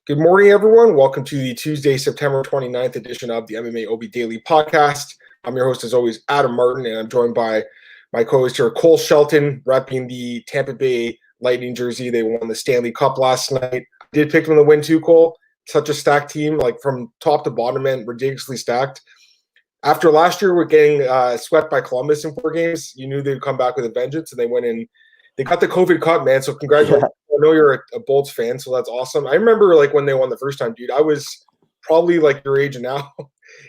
Good morning, everyone. Welcome to the Tuesday, September 29th edition of the MMAOB Daily Podcast. I'm your host, as always, Adam Martin, and I'm joined by my co-host here, Cole Shelton, repping the Tampa Bay Lightning jersey. They won the Stanley Cup last night. I did pick them to win too, Cole. Such a stacked team, like from top to bottom end, ridiculously stacked. After last year, we're getting swept by Columbus in 4 games. You knew they'd come back with a vengeance, and they went in. They got the COVID Cup, man. So congratulations. Yeah. I know you're a Bolts fan, so that's awesome. I remember like when they won the first time, dude. I was probably like your age now,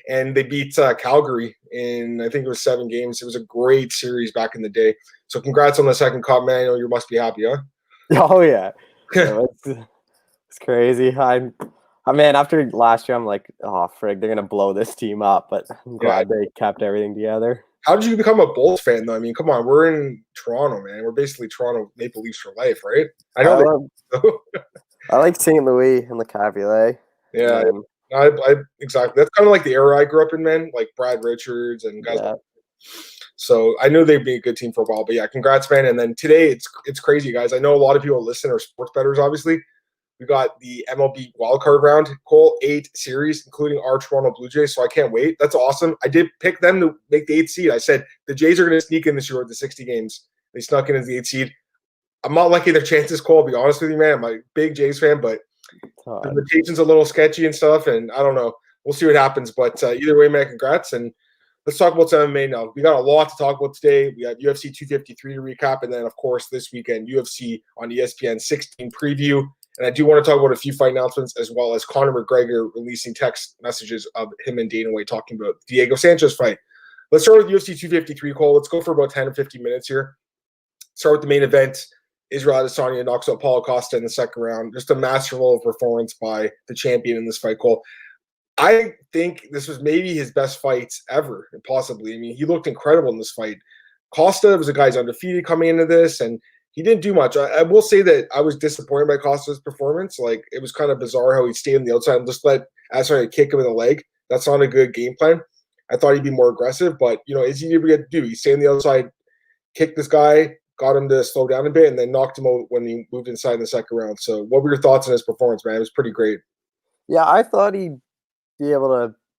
and they beat Calgary in, I think it was 7 games. It was a great series back in the day. So congrats on the second cup, man. I know you must be happy, huh? Oh yeah, it's crazy. I'm man. After last year, I'm like, oh frig, they're gonna blow this team up. But I'm glad they kept everything together. How did you become a Bulls fan, though? I mean, come on, we're in Toronto, man. We're basically Toronto Maple Leafs for life, right? I know. I like St. Louis and the Cabriolet. Yeah, I exactly. That's kind of like the era I grew up in, man. Like Brad Richards and guys. Yeah. So I knew they'd be a good team for a while. But yeah, congrats, man. And then today, it's crazy, guys. I know a lot of people listen are sports bettors, obviously. We got the MLB wildcard round, Cole, 8 series, including our Toronto Blue Jays. So I can't wait. That's awesome. I did pick them to make the 8th seed. I said the Jays are going to sneak in this year with the 60 games. They snuck in as the 8th seed. I'm not liking their chances, Cole, to be honest with you, man. I'm a big Jays fan, but the rotation's a little sketchy and stuff, and I don't know. We'll see what happens. But either way, man, congrats. And let's talk about some MMA now. We got a lot to talk about today. We got UFC 253 to recap, and then, of course, this weekend, UFC on ESPN 16 preview. And I do want to talk about a few fight announcements, as well as Conor McGregor releasing text messages of him and Dana White talking about the Diego Sanchez fight. Let's start with UFC 253, Cole. Let's go for about 10 or 15 minutes here. Start with the main event. Israel Adesanya knocks out Paulo Costa in the second round. Just a masterful performance by the champion in this fight, Cole. I think this was maybe his best fight ever, possibly. I mean, he looked incredible in this fight. Costa was a guy's undefeated coming into this, and he didn't do much. I will say that I was disappointed by Costa's performance. Like, it was kind of bizarre how he stayed on the outside and just let Adesanya kick him in the leg. That's not a good game plan. I thought he'd be more aggressive, but, you know, is he able to do? He stayed on the outside, kicked this guy, got him to slow down a bit, and then knocked him out when he moved inside in the second round. So what were your thoughts on his performance, man? It was pretty great. Yeah, I thought he'd be able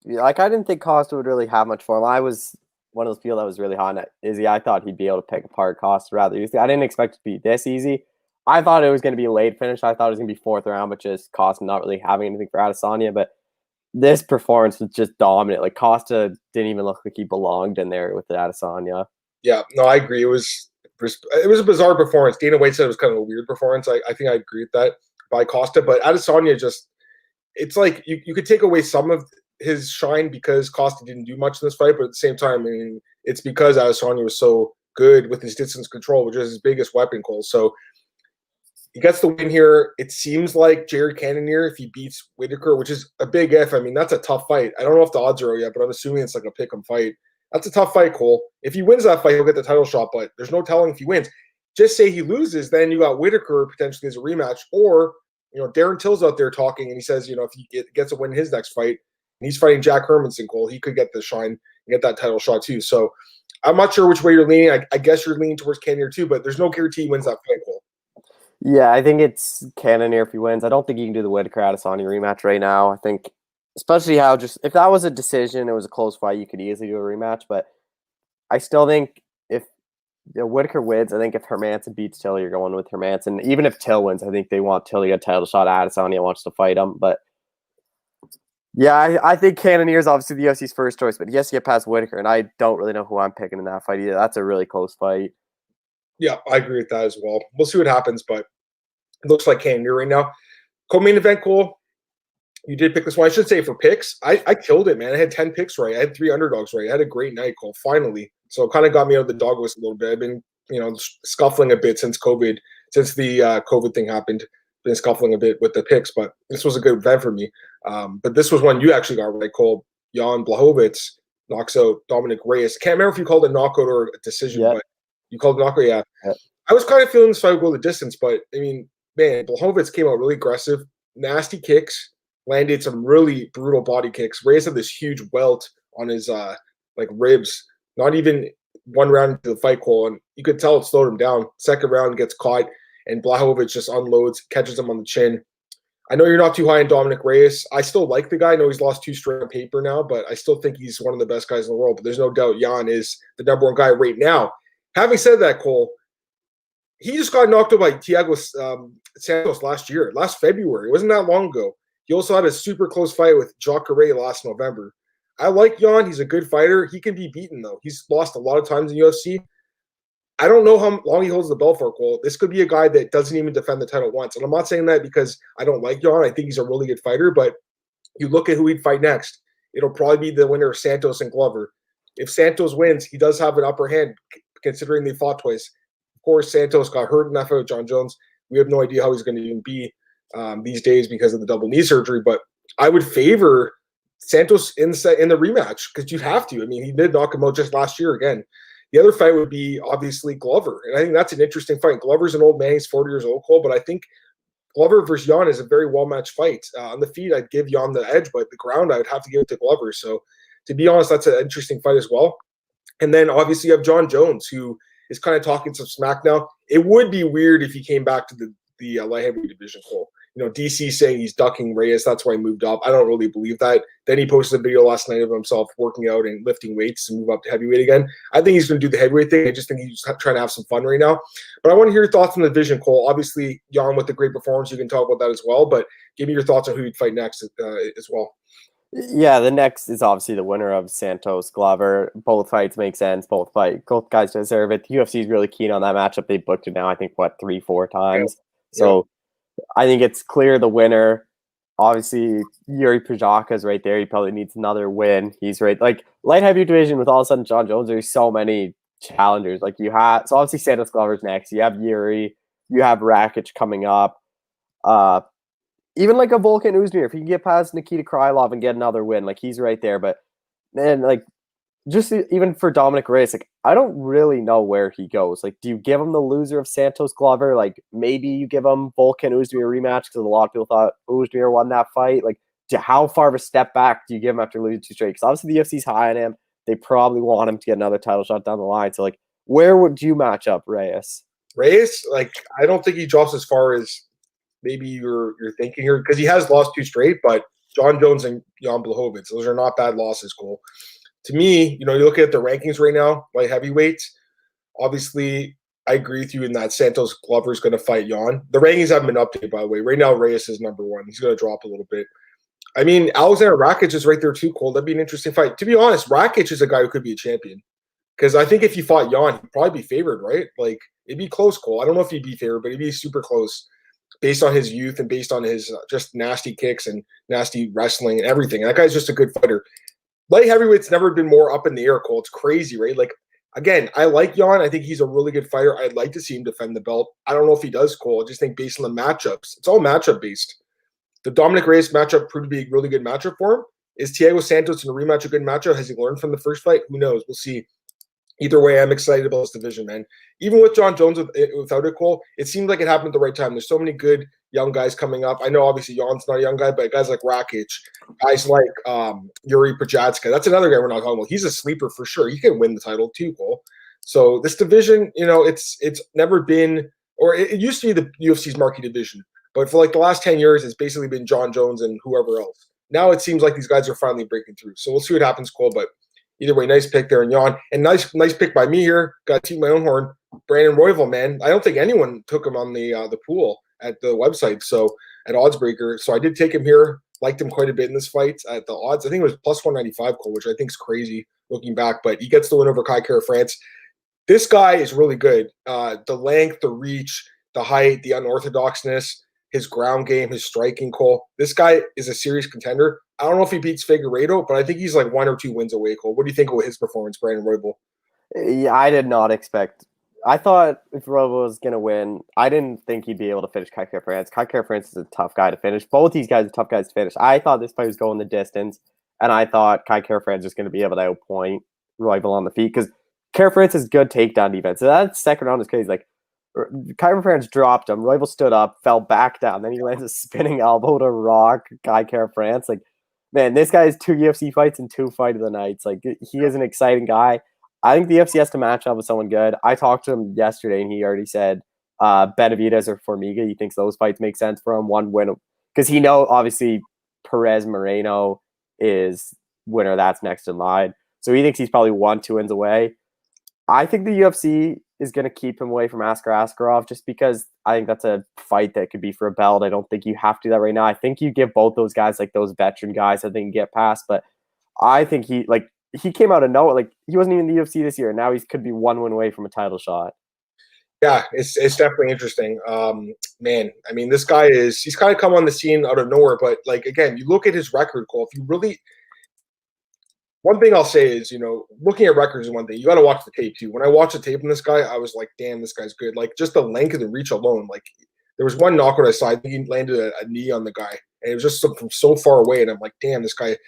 to – I didn't think Costa would really have much for him. I was – one of those people that was really hot on Izzy. I thought he'd be able to pick apart Costa rather easily. I didn't expect it to be this easy. I thought it was going to be a late finish. I thought it was going to be 4th round, but just Costa not really having anything for Adesanya. But this performance was just dominant. Like, Costa didn't even look like he belonged in there with the Adesanya. Yeah, no, I agree. It was a bizarre performance. Dana White said it was kind of a weird performance. I think I agree with that by Costa. But Adesanya just – it's like you could take away some of – his shine because Costa didn't do much in this fight, but at the same time, I mean, it's because Adesanya was so good with his distance control, which is his biggest weapon, Cole. So he gets the win here. It seems like Jared Cannonier, if he beats Whitaker, which is a big if. I mean, that's a tough fight. I don't know if the odds are out yet, but I'm assuming it's like a pick 'em fight. That's a tough fight, Cole. If he wins that fight, he'll get the title shot, but there's no telling if he wins. Just say he loses, then you got Whitaker potentially as a rematch, or, you know, Darren Till's out there talking, and he says, you know, if he gets a win in his next fight, and he's fighting Jack Hermanson, Cole, he could get the shine and get that title shot too. So I'm not sure which way you're leaning. I guess you're leaning towards Cannonier too, but there's no guarantee he wins that fight, Cole. Yeah, I think it's Cannonier if he wins. I don't think you can do the Whitaker Adesanya rematch right now. I think, especially how just if that was a decision, it was a close fight, you could easily do a rematch. But I still think if Whitaker wins, I think if Hermanson beats Till, you're going with Hermanson. Even if Till wins, I think they want Till to get a title shot. Adesanya wants to fight him, but. Yeah, I think Cannonier is obviously the UFC's first choice, but he has to get past Whitaker, and I don't really know who I'm picking in that fight either. That's a really close fight. Yeah, I agree with that as well. We'll see what happens, but it looks like Cannonier right now. Co-main event, Cole. You did pick this one. I should say for picks, I killed it, man. I had 10 picks right. I had 3 underdogs right. I had a great night, Cole, finally. So it kind of got me out of the dog list a little bit. I've been, you know, scuffling a bit since the COVID thing happened. Been scuffling a bit with the picks, but this was a good event for me. But this was one you actually got right, Cole. Jan Blachowicz knocks out Dominick Reyes. Can't remember if you called it a knockout or a decision, but you called it knockout, yeah. I was kind of feeling this fight would go the distance, but, I mean, man, Blachowicz came out really aggressive. Nasty kicks, landed some really brutal body kicks. Reyes had this huge welt on his, ribs. Not even one round into the fight, Cole, and you could tell it slowed him down. Second round gets caught, and Blachowicz just unloads, catches him on the chin. I know you're not too high on Dominick Reyes. I still like the guy. I know he's lost 2 straight on paper now, but I still think he's one of the best guys in the world. But there's no doubt Jan is the number 1 guy right now. Having said that, Cole, he just got knocked out by Thiago Santos last February. It wasn't that long ago. He also had a super close fight with Jacare last November. I like Jan. He's a good fighter. He can be beaten, though. He's lost a lot of times in UFC. I don't know how long he holds the belt for, Cole. This could be a guy that doesn't even defend the title once. And I'm not saying that because I don't like Jan. I think he's a really good fighter, but you look at who he'd fight next. It'll probably be the winner of Santos and Glover. If Santos wins, he does have an upper hand considering they fought twice. Of course, Santos got hurt enough of John Jones. We have no idea how he's going to even be these days because of the double knee surgery, but I would favor Santos in the rematch because you have to. I mean, he did knock him out just last year again. The other fight would be obviously Glover, and I think that's an interesting fight. Glover's an old man; he's 40 years old, Cole, but I think Glover versus Jan is a very well-matched fight. On the feet, I'd give Jan the edge, but the ground, I would have to give it to Glover. So, to be honest, that's an interesting fight as well. And then obviously you have John Jones, who is kind of talking some smack now. It would be weird if he came back to the light heavyweight division, Cole. You know, DC saying he's ducking Reyes. That's why he moved up. I don't really believe that. Then he posted a video last night of himself working out and lifting weights to move up to heavyweight again. I think he's going to do the heavyweight thing. I just think he's trying to have some fun right now. But I want to hear your thoughts on the division, Cole. Obviously, Jan with the great performance, you can talk about that as well. But give me your thoughts on who you'd fight next as well. Yeah, the next is obviously the winner of Santos Glover. Both fights make sense. Both guys deserve it. The UFC is really keen on that matchup. They booked it now, I think, 3-4 times. Yeah. So I think it's clear the winner. Obviously, Yuri Pajaka is right there. He probably needs another win. He's right. Like, light heavyweight division with all of a sudden John Jones, there's so many challengers. Like, you have, so obviously Santos Glover's next. You have Yuri. You have Rakic coming up. Even like a Volkan Oezdemir, if he can get past Nikita Krylov and get another win, like, he's right there. But then, like, just even for Dominick Reyes, like, I don't really know where he goes. Like, do you give him the loser of Santos Glover? Like, maybe you give him Volkan Oezdemir rematch because a lot of people thought Oezdemir won that fight. Like, how far of a step back do you give him after losing 2 straight? Because obviously the UFC's high on him. They probably want him to get another title shot down the line. So, like, where would you match up Reyes? Reyes, like, I don't think he drops as far as maybe you're thinking here because he has lost 2 straight, but John Jones and Jan Blachowicz, those are not bad losses, Cole. To me, you know, you look at the rankings right now, light heavyweights. Obviously, I agree with you in that Santos Glover is going to fight Jan. The rankings haven't been updated, by the way. Right now, Reyes is number 1. He's going to drop a little bit. I mean, Alexander Rakic is right there too, Cole. That'd be an interesting fight. To be honest, Rakic is a guy who could be a champion. Because I think if he fought Jan, he'd probably be favored, right? Like, it'd be close, Cole. I don't know if he'd be favored, but he'd be super close based on his youth and based on his just nasty kicks and nasty wrestling and everything. That guy's just a good fighter. Light heavyweight's never been more up in the air, Cole. It's crazy, right? Like, again, I like Jan. I think he's a really good fighter. I'd like to see him defend the belt. I don't know if he does, Cole. I just think based on the matchups, it's all matchup-based. The Dominick Reyes matchup proved to be a really good matchup for him. Is Thiago Santos in a rematch a good matchup? Has he learned from the first fight? Who knows? We'll see. Either way, I'm excited about this division, man. Even with John Jones without it, Cole, it seemed like it happened at the right time. There's so many good young guys coming up. I know obviously Jan's not a young guy, but guys like Rakic, guys like Yuri Pajatska, that's another guy we're not talking about. He's a sleeper for sure. He can win the title too, Cole. So this division, you know, it's never been, or it used to be the UFC's marquee division, but for like the last 10 years, it's basically been John Jones and whoever else. Now it seems like these guys are finally breaking through. So we'll see what happens, Cole, but either way, nice pick there in Jan. And nice pick by me here. Got to toot my own horn. Brandon Royval, man. I don't think anyone took him on the pool at the website, so at Oddsbreaker. So I did take him here. Liked him quite a bit in this fight at the odds. I think it was plus 195, Cole, which I think is crazy looking back. But he gets the win over Kai Kara France. This guy is really good. The length, the reach, the height, the unorthodoxness, his ground game, his striking, Cole. This guy is a serious contender. I don't know if he beats Figueiredo, but I think he's like 1 or 2 wins away, Cole. What do you think of his performance, Brandon Royval? Yeah, I did not expect. I thought if Royval was going to win, I didn't think he'd be able to finish Kai Kara France. Kai Kara France is a tough guy to finish. Both these guys are tough guys to finish. I thought this fight was going the distance, and I thought Kai Kara France was going to be able to outpoint Royval on the feet because Kara France is good takedown defense. So that second round is crazy. Like, Kai France dropped him. Royval stood up, fell back down. Then he lands a spinning elbow to rock Kai Kara France. Like, man, this guy has 2 UFC fights and 2 fight of the nights. Like, he is an exciting guy. I think the UFC has to match up with someone good. I talked to him yesterday, and he already said Benavidez or Formiga. He thinks those fights make sense for him. One win. because he know obviously Perez Moreno is winner that's next in line. So he thinks he's probably 1-2 wins away. I think the UFC is going to keep him away from Askar Askarov just because I think that's a fight that could be for a belt. I don't think you have to do that right now. I think you give both those guys, like those veteran guys, that they can get past. But I think he came out of nowhere. Like, he wasn't even in the UFC this year. And now he could be 1 win away from a title shot. Yeah, it's definitely interesting. Man, I mean, this guy he's kind of come on the scene out of nowhere. But, like, again, you look at his record, Cole. If you really – one thing I'll say is, looking at records is one thing. You got to watch the tape, too. When I watched the tape on this guy, I was like, damn, this guy's good. Like, just the length of the reach alone. Like, there was one knockout I saw. I think he landed a knee on the guy. And it was just from so far away. And I'm like, damn, this guy,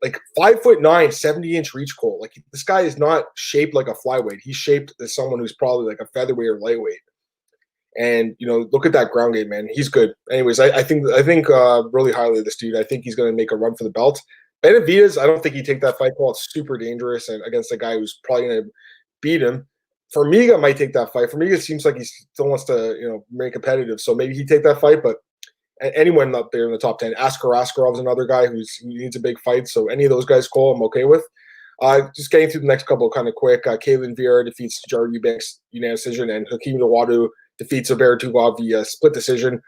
like 5'9", 70-inch reach, Cole. Like, this guy is not shaped like a flyweight. He's shaped as someone who's probably like a featherweight or lightweight. And, look at that ground game, man. He's good. Anyways, I think really highly of this dude. I think he's going to make a run for the belt. Benavidez, I don't think he'd take that fight call. It's super dangerous and against a guy who's probably going to beat him. Formiga might take that fight. Formiga seems like he still wants to, remain competitive. So maybe he'd take that fight. But anyone up there in the top 10, Askar Askarov's another guy who needs a big fight. So any of those guys, Cole, I'm okay with. Just getting through the next couple kind of quick. Kaylin Vieira defeats Jared Eubanks unanimous decision, and Hakeem Dawodu defeats Zubair Tughov via split decision.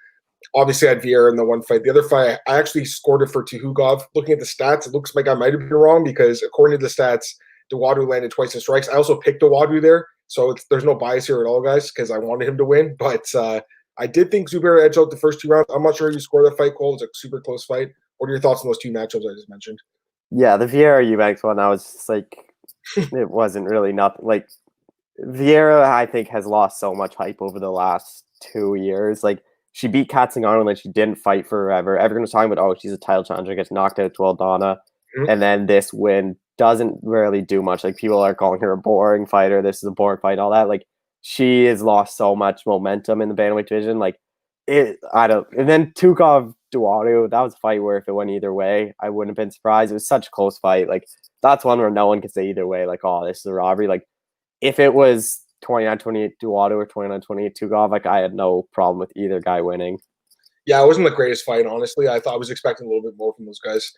Obviously, I had Vieira in the one fight. The other fight, I actually scored it for Tughov. Looking at the stats, it looks like I might have been wrong because according to the stats, Dawodu landed twice in strikes. I also picked Dawodu there, so there's no bias here at all, guys, because I wanted him to win. But I did think Zubair edged out the first 2 rounds. I'm not sure who scored the fight, Cole. It was a super close fight. What are your thoughts on those 2 matchups I just mentioned? Yeah, the Vieira Eubanks one, I was just like, it wasn't really nothing. Like, Vieira, I think, has lost so much hype over the last 2 years. Like, she beat Kat Zingano and then she didn't fight forever. Everyone was talking about, oh, she's a title challenger, gets knocked out to Aldana. Mm-hmm. And then this win doesn't really do much. Like, people are calling her a boring fighter. This is a boring fight, all that. Like, she has lost so much momentum in the bantamweight division. Like, and then Tughov Dawodu, that was a fight where if it went either way, I wouldn't have been surprised. It was such a close fight. Like, that's one where no one can say either way, like, oh, this is a robbery. Like, if it was 29-28 Dawodu or 29-28 Tughov, like, I had no problem with either guy winning. Yeah, it wasn't the greatest fight, honestly. I was expecting a little bit more from those guys.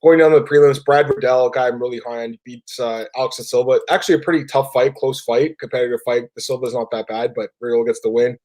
Going down to the prelims, Brad Riddell, a guy I'm really high on, beats Alex Da Silva. Actually, a pretty tough fight, close fight, competitive fight. Da Silva's not that bad, but Riddell gets the win.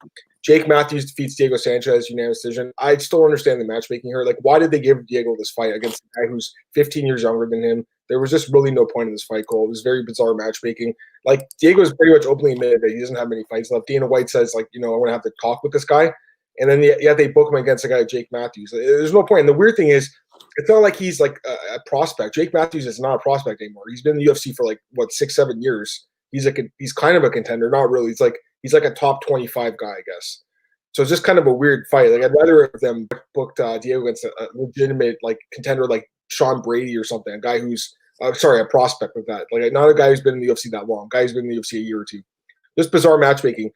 Jake Matthews defeats Diego Sanchez, unanimous decision. I still understand the matchmaking here. Like, why did they give Diego this fight against a guy who's 15 years younger than him? There was just really no point in this fight, Cole. It was very bizarre matchmaking. Like, Diego's pretty much openly admitted that he doesn't have many fights left. Dana White says, like, I want to have to talk with this guy. And then, they book him against a guy like Jake Matthews. There's no point. And the weird thing is, it's not like he's like a prospect. Jake Matthews is not a prospect anymore. He's been in the UFC for like 6-7 years. He's kind of a contender, not really. He's like a top 25 guy, I guess. So it's just kind of a weird fight. Like, I'd rather have them booked Diego against a legitimate like contender like Sean Brady or something, a guy who's a prospect with that. Like, not a guy who's been in the UFC that long. A guy who's been in the UFC a year or two. Just bizarre matchmaking.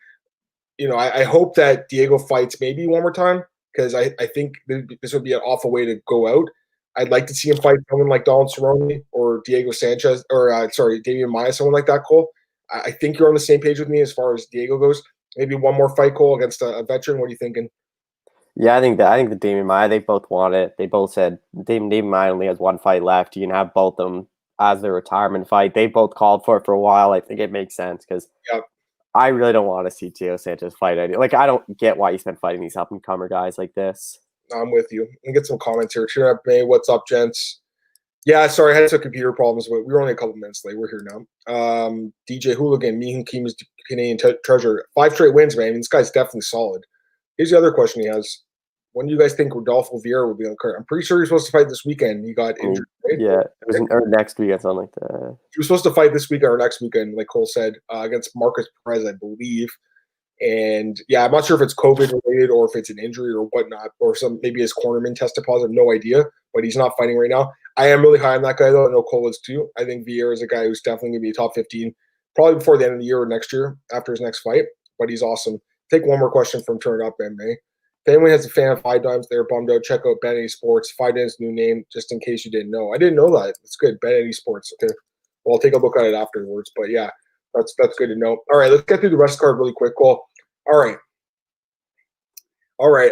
I hope that Diego fights maybe one more time because I think this would be an awful way to go out. I'd like to see him fight someone like Donald Cerrone or Diego Sanchez or Damian Maia, someone like that, Cole. I think you're on the same page with me as far as Diego goes. Maybe one more fight, Cole, against a veteran. What are you thinking? Yeah, I think the Damian Maia, they both want it. They both said Damian Maia only has one fight left. You can have both of them as their retirement fight. They both called for it for a while. I think it makes sense because I really don't want to see Diego Sanchez fight. Like, I don't get why you spend fighting these up-and-comer guys like this. I'm with you. Let me get some comments here. Cheer up, May. What's up, gents? Yeah, sorry, I had some computer problems, but we were only a couple minutes late. We're here now. DJ Hooligan, Mihan Kim's Canadian treasure. 5 straight wins, man. I mean, this guy's definitely solid. Here's the other question he has. When do you guys think Rodolfo Vieira will be on the card? I'm pretty sure he's supposed to fight this weekend. He got injured, right? Yeah, it was or next weekend, something like that. He was supposed to fight this weekend or next weekend, like Cole said, against Marcus Perez, I believe. And yeah, I'm not sure if it's COVID related or if it's an injury or whatnot, or maybe his cornerman tested positive. No idea, but he's not fighting right now. I am really high on that guy though. I know Cole is too. I think Vieira is a guy who's definitely gonna be a top 15, probably before the end of the year or next year after his next fight. But he's awesome. Take one more question from Turn Up MMA. If anyone has a fan of Five Dimes, they're bummed out. Check out Bet Any Sports. Five Dimes' new name, just in case you didn't know. I didn't know that. It's good. Bet Any Sports. Okay. Well, I'll take a look at it afterwards. But yeah, that's good to know. All right, let's get through the rest of the card really quick. Cole. All right.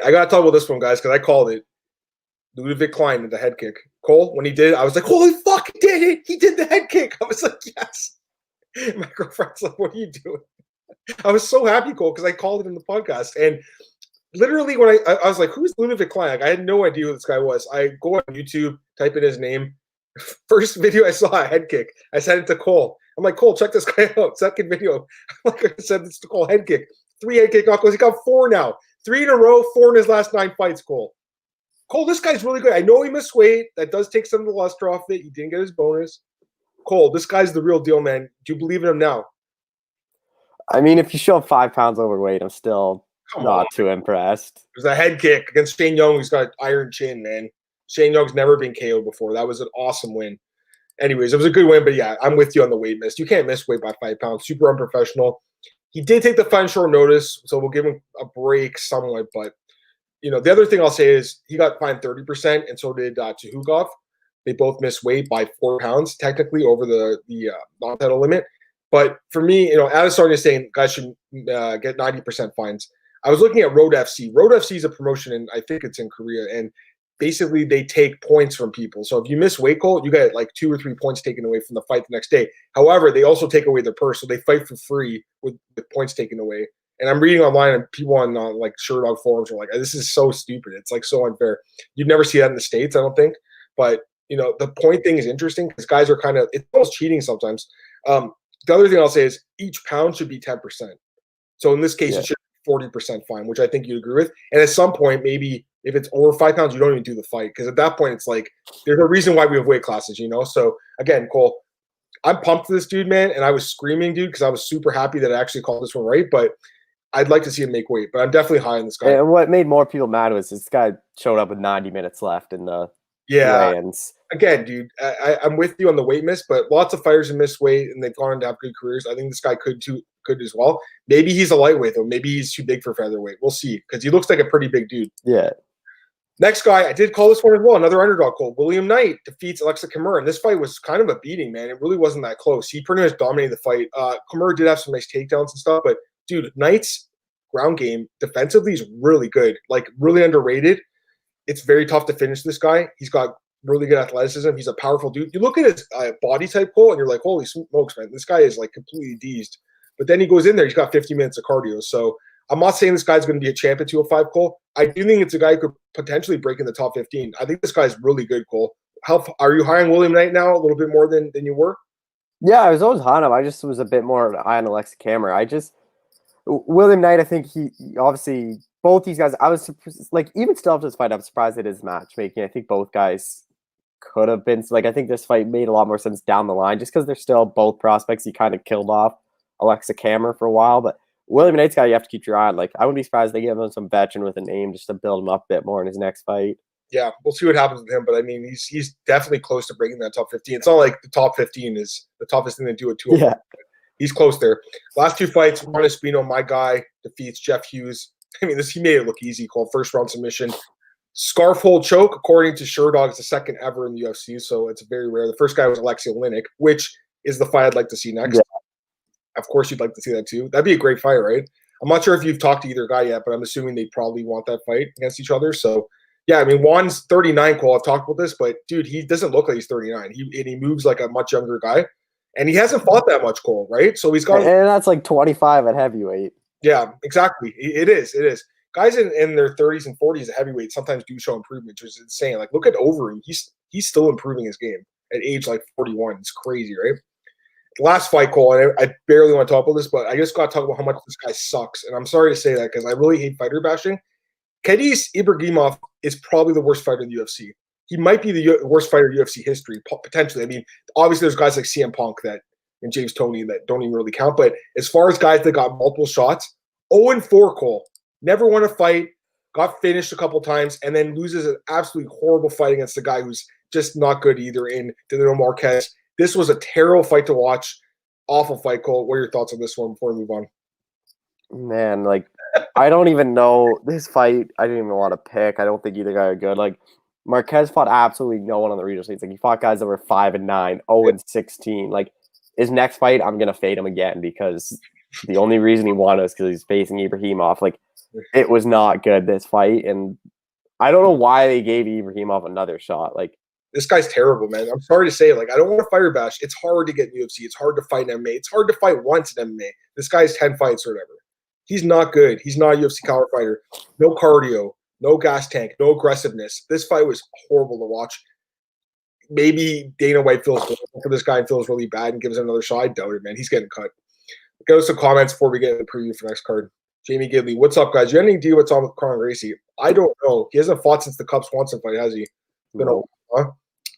I got to talk about this one, guys, because I called it. Ludwig Klein did the head kick. Cole, when he did, I was like, holy fuck, he did it! He did the head kick! I was like, yes. My girlfriend's like, what are you doing? I was so happy, Cole, because I called it in the podcast. And literally when I was like, who's Ludwig Klein? Like, I had no idea who this guy was. I go on YouTube, type in his name. First video I saw, a head kick. I sent it to Cole. I'm like, Cole, check this guy out. Second video, like I said, it's to Cole, head kick. 3 head kick knockouts. He got 4 now. 3 in a row, 4 in his last 9 fights, Cole. Cole, this guy's really good. I know he missed weight. That does take some of the luster off it. He didn't get his bonus. Cole, this guy's the real deal, man. Do you believe in him now? I mean, if you show up 5 pounds overweight, I'm still not too impressed. There's a head kick against Shane Young, who's got an iron chin, man. Shane Young's never been KO'd before. That was an awesome win. Anyways, it was a good win, but yeah, I'm with you on the weight miss. You can't miss weight by 5 pounds. Super unprofessional. He did take the fight on short notice, so we'll give him a break somewhat. But, you know, the other thing I'll say is he got fined 30%, and so did Tuhugov. They both missed weight by 4 pounds, technically, over the non-title limit. But for me, you know, Adesanya is saying guys should get 90% fines. I was looking at Road FC. Road FC is a promotion, and I think it's in Korea, and basically they take points from people. So if you miss weight, Cole, you get like 2 or 3 points taken away from the fight the next day. However, they also take away their purse, so they fight for free with points taken away. And I'm reading online, and people on like Sherdog forums are like, this is so stupid. It's like so unfair. You'd never see that in the States, I don't think. But, you know, the point thing is interesting because guys are kind of – it's almost cheating sometimes. The other thing I'll say is each pound should be 10%. So in this case, it should be 40% fine, which I think you'd agree with. And at some point, maybe if it's over 5 pounds, you don't even do the fight. Because at that point, it's like there's a reason why we have weight classes, you know? So again, Cole, I'm pumped for this dude, man. And I was screaming, dude, because I was super happy that I actually called this one right. But I'd like to see him make weight. But I'm definitely high on this guy. And what made more people mad was this guy showed up with 90 minutes left in the weigh-ins. Again, dude, I'm with you on the weight miss, but lots of fighters have missed weight and they've gone on to have good careers. I think this guy could as well. Maybe he's a lightweight, though. Maybe he's too big for featherweight. We'll see, because he looks like a pretty big dude. Yeah. Next guy, I did call this one as well. Another underdog call. William Knight defeats Alexa Kimura. And this fight was kind of a beating, man. It really wasn't that close. He pretty much dominated the fight. Kimura did have some nice takedowns and stuff, but, dude, Knight's ground game defensively is really good. Like, really underrated. It's very tough to finish this guy. He's got really good athleticism. He's a powerful dude. You look at his body type, Cole, and you're like, holy smokes, man. This guy is, like, completely deezed. But then he goes in there. He's got 50 minutes of cardio. So I'm not saying this guy's going to be a champ at 205, Cole. I do think it's a guy who could potentially break in the top 15. I think this guy's really good, Cole. Are you high on William Knight now a little bit more than you were? Yeah, I was always high on him. I just was a bit more high on Alexa Kimura. William Knight, I think he obviously both these guys. I was like, even still after this fight, I'm surprised at his matchmaking. I think both guys could have been like. I think this fight made a lot more sense down the line, just because they're still both prospects. He kind of killed off Alexa Kimura for a while, but William Knight's guy you have to keep your eye on. Like, I wouldn't be surprised if they give him some veteran with a name just to build him up a bit more in his next fight. Yeah, we'll see what happens with him, but I mean, he's definitely close to breaking that top 15. It's not like the top 15 is the toughest thing to do at 205. Yeah. He's close there. Last 2 fights, Juan Espino, my guy, defeats Jeff Hughes. I mean, he made it look easy, called first round submission. Scarf hold choke, according to Sherdog, is the second ever in the UFC, so it's very rare. The first guy was Alexei Oleinik, which is the fight I'd like to see next. Yeah. Of course, you'd like to see that too. That'd be a great fight, right? I'm not sure if you've talked to either guy yet, but I'm assuming they probably want that fight against each other. So, yeah, I mean, Juan's 39, Cole. I've talked about this, but, dude, he doesn't look like he's 39. He moves like a much younger guy. And he hasn't fought that much, Cole, right? So he's got – and that's like 25 at heavyweight. Yeah, exactly. It is. Guys in their 30s and 40s at heavyweight sometimes do show improvement, which is insane. Like, look at Overeem. He's still improving his game at age, like, 41. It's crazy, right? Last fight, Cole, and I barely want to talk about this, but I just got to talk about how much this guy sucks. And I'm sorry to say that because I really hate fighter bashing. Khadis Ibragimov is probably the worst fighter in the UFC. He might be the worst fighter in UFC history, potentially. I mean, obviously there's guys like CM Punk and James Toney that don't even really count. But as far as guys that got multiple shots, 0-4, Cole. Never won a fight, got finished a couple times, and then loses an absolutely horrible fight against a guy who's just not good either in Danilo Marquez. This was a terrible fight to watch. Awful fight, Cole. What are your thoughts on this one before we move on? Man, like, I don't even know. This fight, I didn't even want to pick. I don't think either guy are good. Like, Marquez fought absolutely no one on the regional stage. Like, he fought guys that were 5-9, 0-16. Like, his next fight, I'm going to fade him again because the only reason he won was because he's facing Ibrahimov. Like, it was not good, this fight. And I don't know why they gave Ibrahimov another shot. Like, this guy's terrible, man. I'm sorry to say it. Like, I don't want to fire bash. It's hard to get in UFC. It's hard to fight in MMA. It's hard to fight once in MMA. This guy's 10 fights or whatever. He's not good. He's not a UFC caliber fighter. No cardio, no gas tank, no aggressiveness. This fight was horrible to watch. Maybe Dana White feels good for this guy and feels really bad and gives him another shot. I doubt it, man. He's getting cut. Go to some comments before we get into the preview for next card. Jamie Gidley, what's up, guys? You have any idea what's on with Conor Gracie? I don't know. He hasn't fought since the Cup Swanson fight, has he?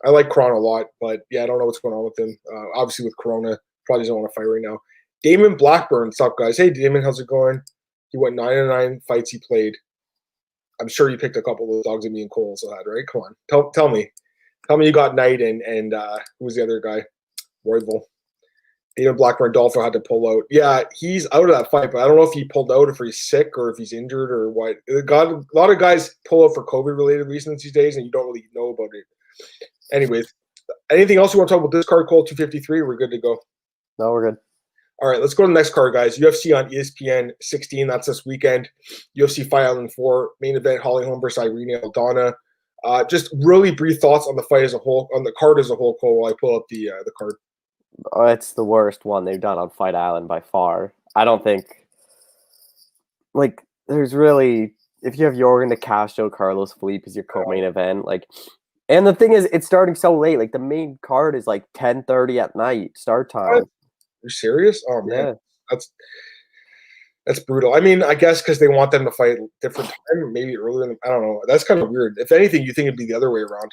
I like Kron a lot, but yeah, I don't know what's going on with him. Obviously, with Corona, probably doesn't want to fight right now. Damon Blackburn, what's up, guys? Hey, Damon, how's it going? He went 9-9 fights he played. I'm sure you picked a couple of those dogs that me and Cole also had, right? Come on, tell me you got Knight and who was the other guy? Royval. Damon Blackburn Dolphin had to pull out. Yeah, he's out of that fight, but I don't know if he pulled out, if he's sick, or if he's injured, or what. A lot of guys pull out for COVID-related reasons these days, and you don't really know about it. Anyways, anything else you want to talk about this card, Cole? 253, we're good to go. No, we're good. All right, let's go to the next card, guys. UFC on ESPN 16. That's this weekend. UFC Fight Island 4 main event. Holm versus Irene Aldana. Just really brief thoughts on the fight as a whole, on the card as a whole, Cole. While I pull up the card. Oh, it's the worst one they've done on Fight Island by far. I don't think there's really, if you have Jorgen de Castro, Carlos Felipe as your co-main event, and the thing is, it's starting so late. Like, the main card is 10:30 at night start time. You're serious? Oh man, yeah. That's brutal. I mean, I guess because they want them to fight different time, maybe earlier. I don't know. That's kind of weird. If anything, you think it'd be the other way around.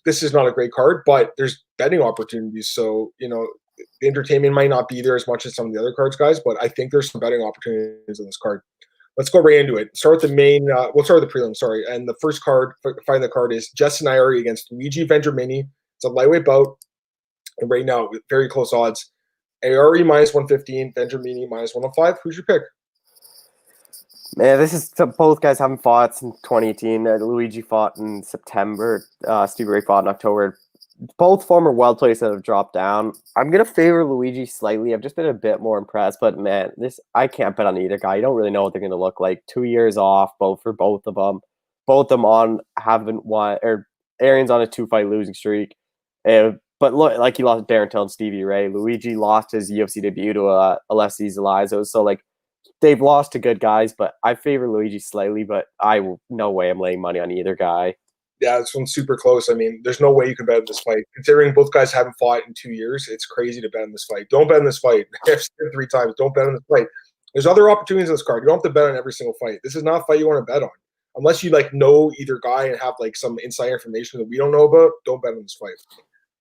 This is not a great card, but there's betting opportunities. So, the entertainment might not be there as much as some of the other cards, guys, but I think there's some betting opportunities on this card. Let's go right into it. Start with the main. We'll start with the prelim, sorry. And the first card, fighting the card, is Justin Irie against Luigi Vendramini. It's a lightweight bout. And right now, with very close odds. Irie minus 115, Vendramini minus 105. Who's your pick? Man, this is both guys haven't fought since 2018. Luigi fought in September. Stevie Ray fought in October. Both former welterweights that have dropped down. I'm going to favor Luigi slightly. I've just been a bit more impressed. But, man, I can't bet on either guy. You don't really know what they're going to look like. 2 years off, both of them. Both of them haven't won. Or Arian's on a 2-fight losing streak. But look, he lost Darren Till and Stevie Ray. Luigi lost his UFC debut to Alessi Zalizo. So, they've lost to good guys, but I favor Luigi slightly, but no way I'm laying money on either guy. Yeah, this one's super close. I mean, there's no way you can bet on this fight. Considering both guys haven't fought in 2 years, it's crazy to bet on this fight. Don't bet on this fight. I've said it 3 times. Don't bet on this fight. There's other opportunities in this card. You don't have to bet on every single fight. This is not a fight you want to bet on. Unless you, know either guy and have, some inside information that we don't know about, don't bet on this fight.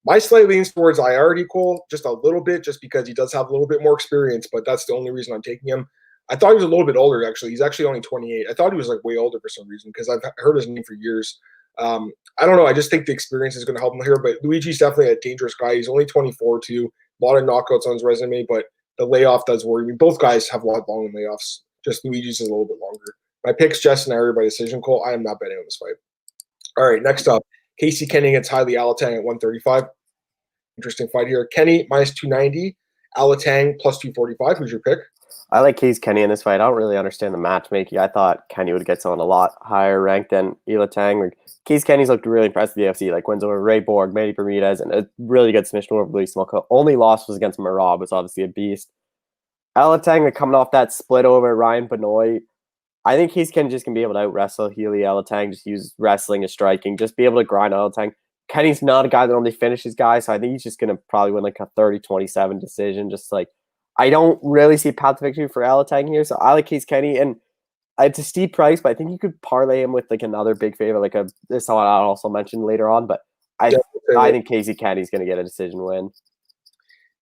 My slight leans towards Irie Cole just a little bit, just because he does have a little bit more experience, but that's the only reason I'm taking him. I thought he was a little bit older, actually. He's actually only 28. I thought he was way older for some reason because I've heard his name for years. I don't know. I just think the experience is going to help him here, but Luigi's definitely a dangerous guy. He's only 24 too. A lot of knockouts on his resume, but the layoff does worry me. Both guys have a lot long layoffs. Just Luigi's is a little bit longer. My pick's Justin Irie by decision, Cole. I am not betting on this fight. All right, next up. Casey Kenny against Haile Alatang at 135. Interesting fight here. Kenny minus 290. Alatang plus 245. Who's your pick? I like Casey Kenny in this fight. I don't really understand the matchmaking. I thought Kenny would get someone a lot higher ranked than Alatang. Casey Kenny's looked really impressive in the UFC. Wins over Ray Borg, Manny Bermudez, and a really good submission over Luis Smolka. Only loss was against Marab, who's obviously a beast. Alatang coming off that split over Ryan Benoit. I think Casey Kenny just going to be able to out-wrestle Haile Alatang, just use wrestling and striking, just be able to grind Alatang. Kenny's not a guy that normally finishes guys, so I think he's just going to probably win a 30-27 decision. I don't really see a path to victory for Alatang here, so I like Casey Kenny, and it's a steep price, but I think you could parlay him with another big favorite, this one I'll also mention later on, but I think Casey Kenny's going to get a decision win.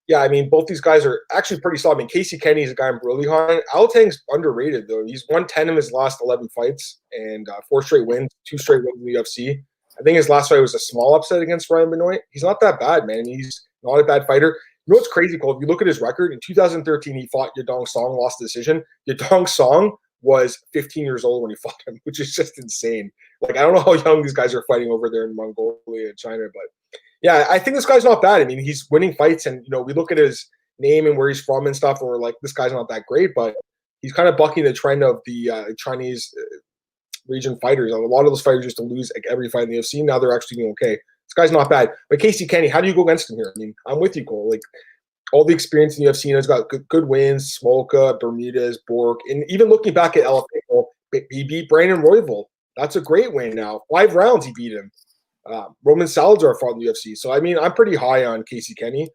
Yeah, I mean, both these guys are actually pretty solid. I mean, Casey Kenny is a guy I'm really high on. Alatang's underrated, though. He's won 10 of his last 11 fights and 4 straight wins, 2 straight wins in the UFC. I think his last fight was a small upset against Ryan Benoit. He's not that bad, man. He's not a bad fighter. You know what's crazy, Cole? If you look at his record, in 2013, he fought Yadong Song, lost the decision. Yadong Song was 15 years old when he fought him, which is just insane. I don't know how young these guys are fighting over there in Mongolia and China, but yeah, I think this guy's not bad. I mean, he's winning fights, and we look at his name and where he's from and stuff, and we're like, this guy's not that great, but he's kind of bucking the trend of the Chinese region fighters. A lot of those fighters used to lose like every fight in the UFC. Now they're actually doing okay. This guy's not bad. But Casey Kenny, how do you go against him here? I mean, I'm with you, Cole. Like, all the experience in the UFC, he's got good wins, Smolka, Bermudez, Bork, and even looking back at LFA, he beat Brandon Royval. That's a great win now. 5 rounds he beat him. Roman Salazar fought in the UFC. So, I mean, I'm pretty high on Casey Kenny.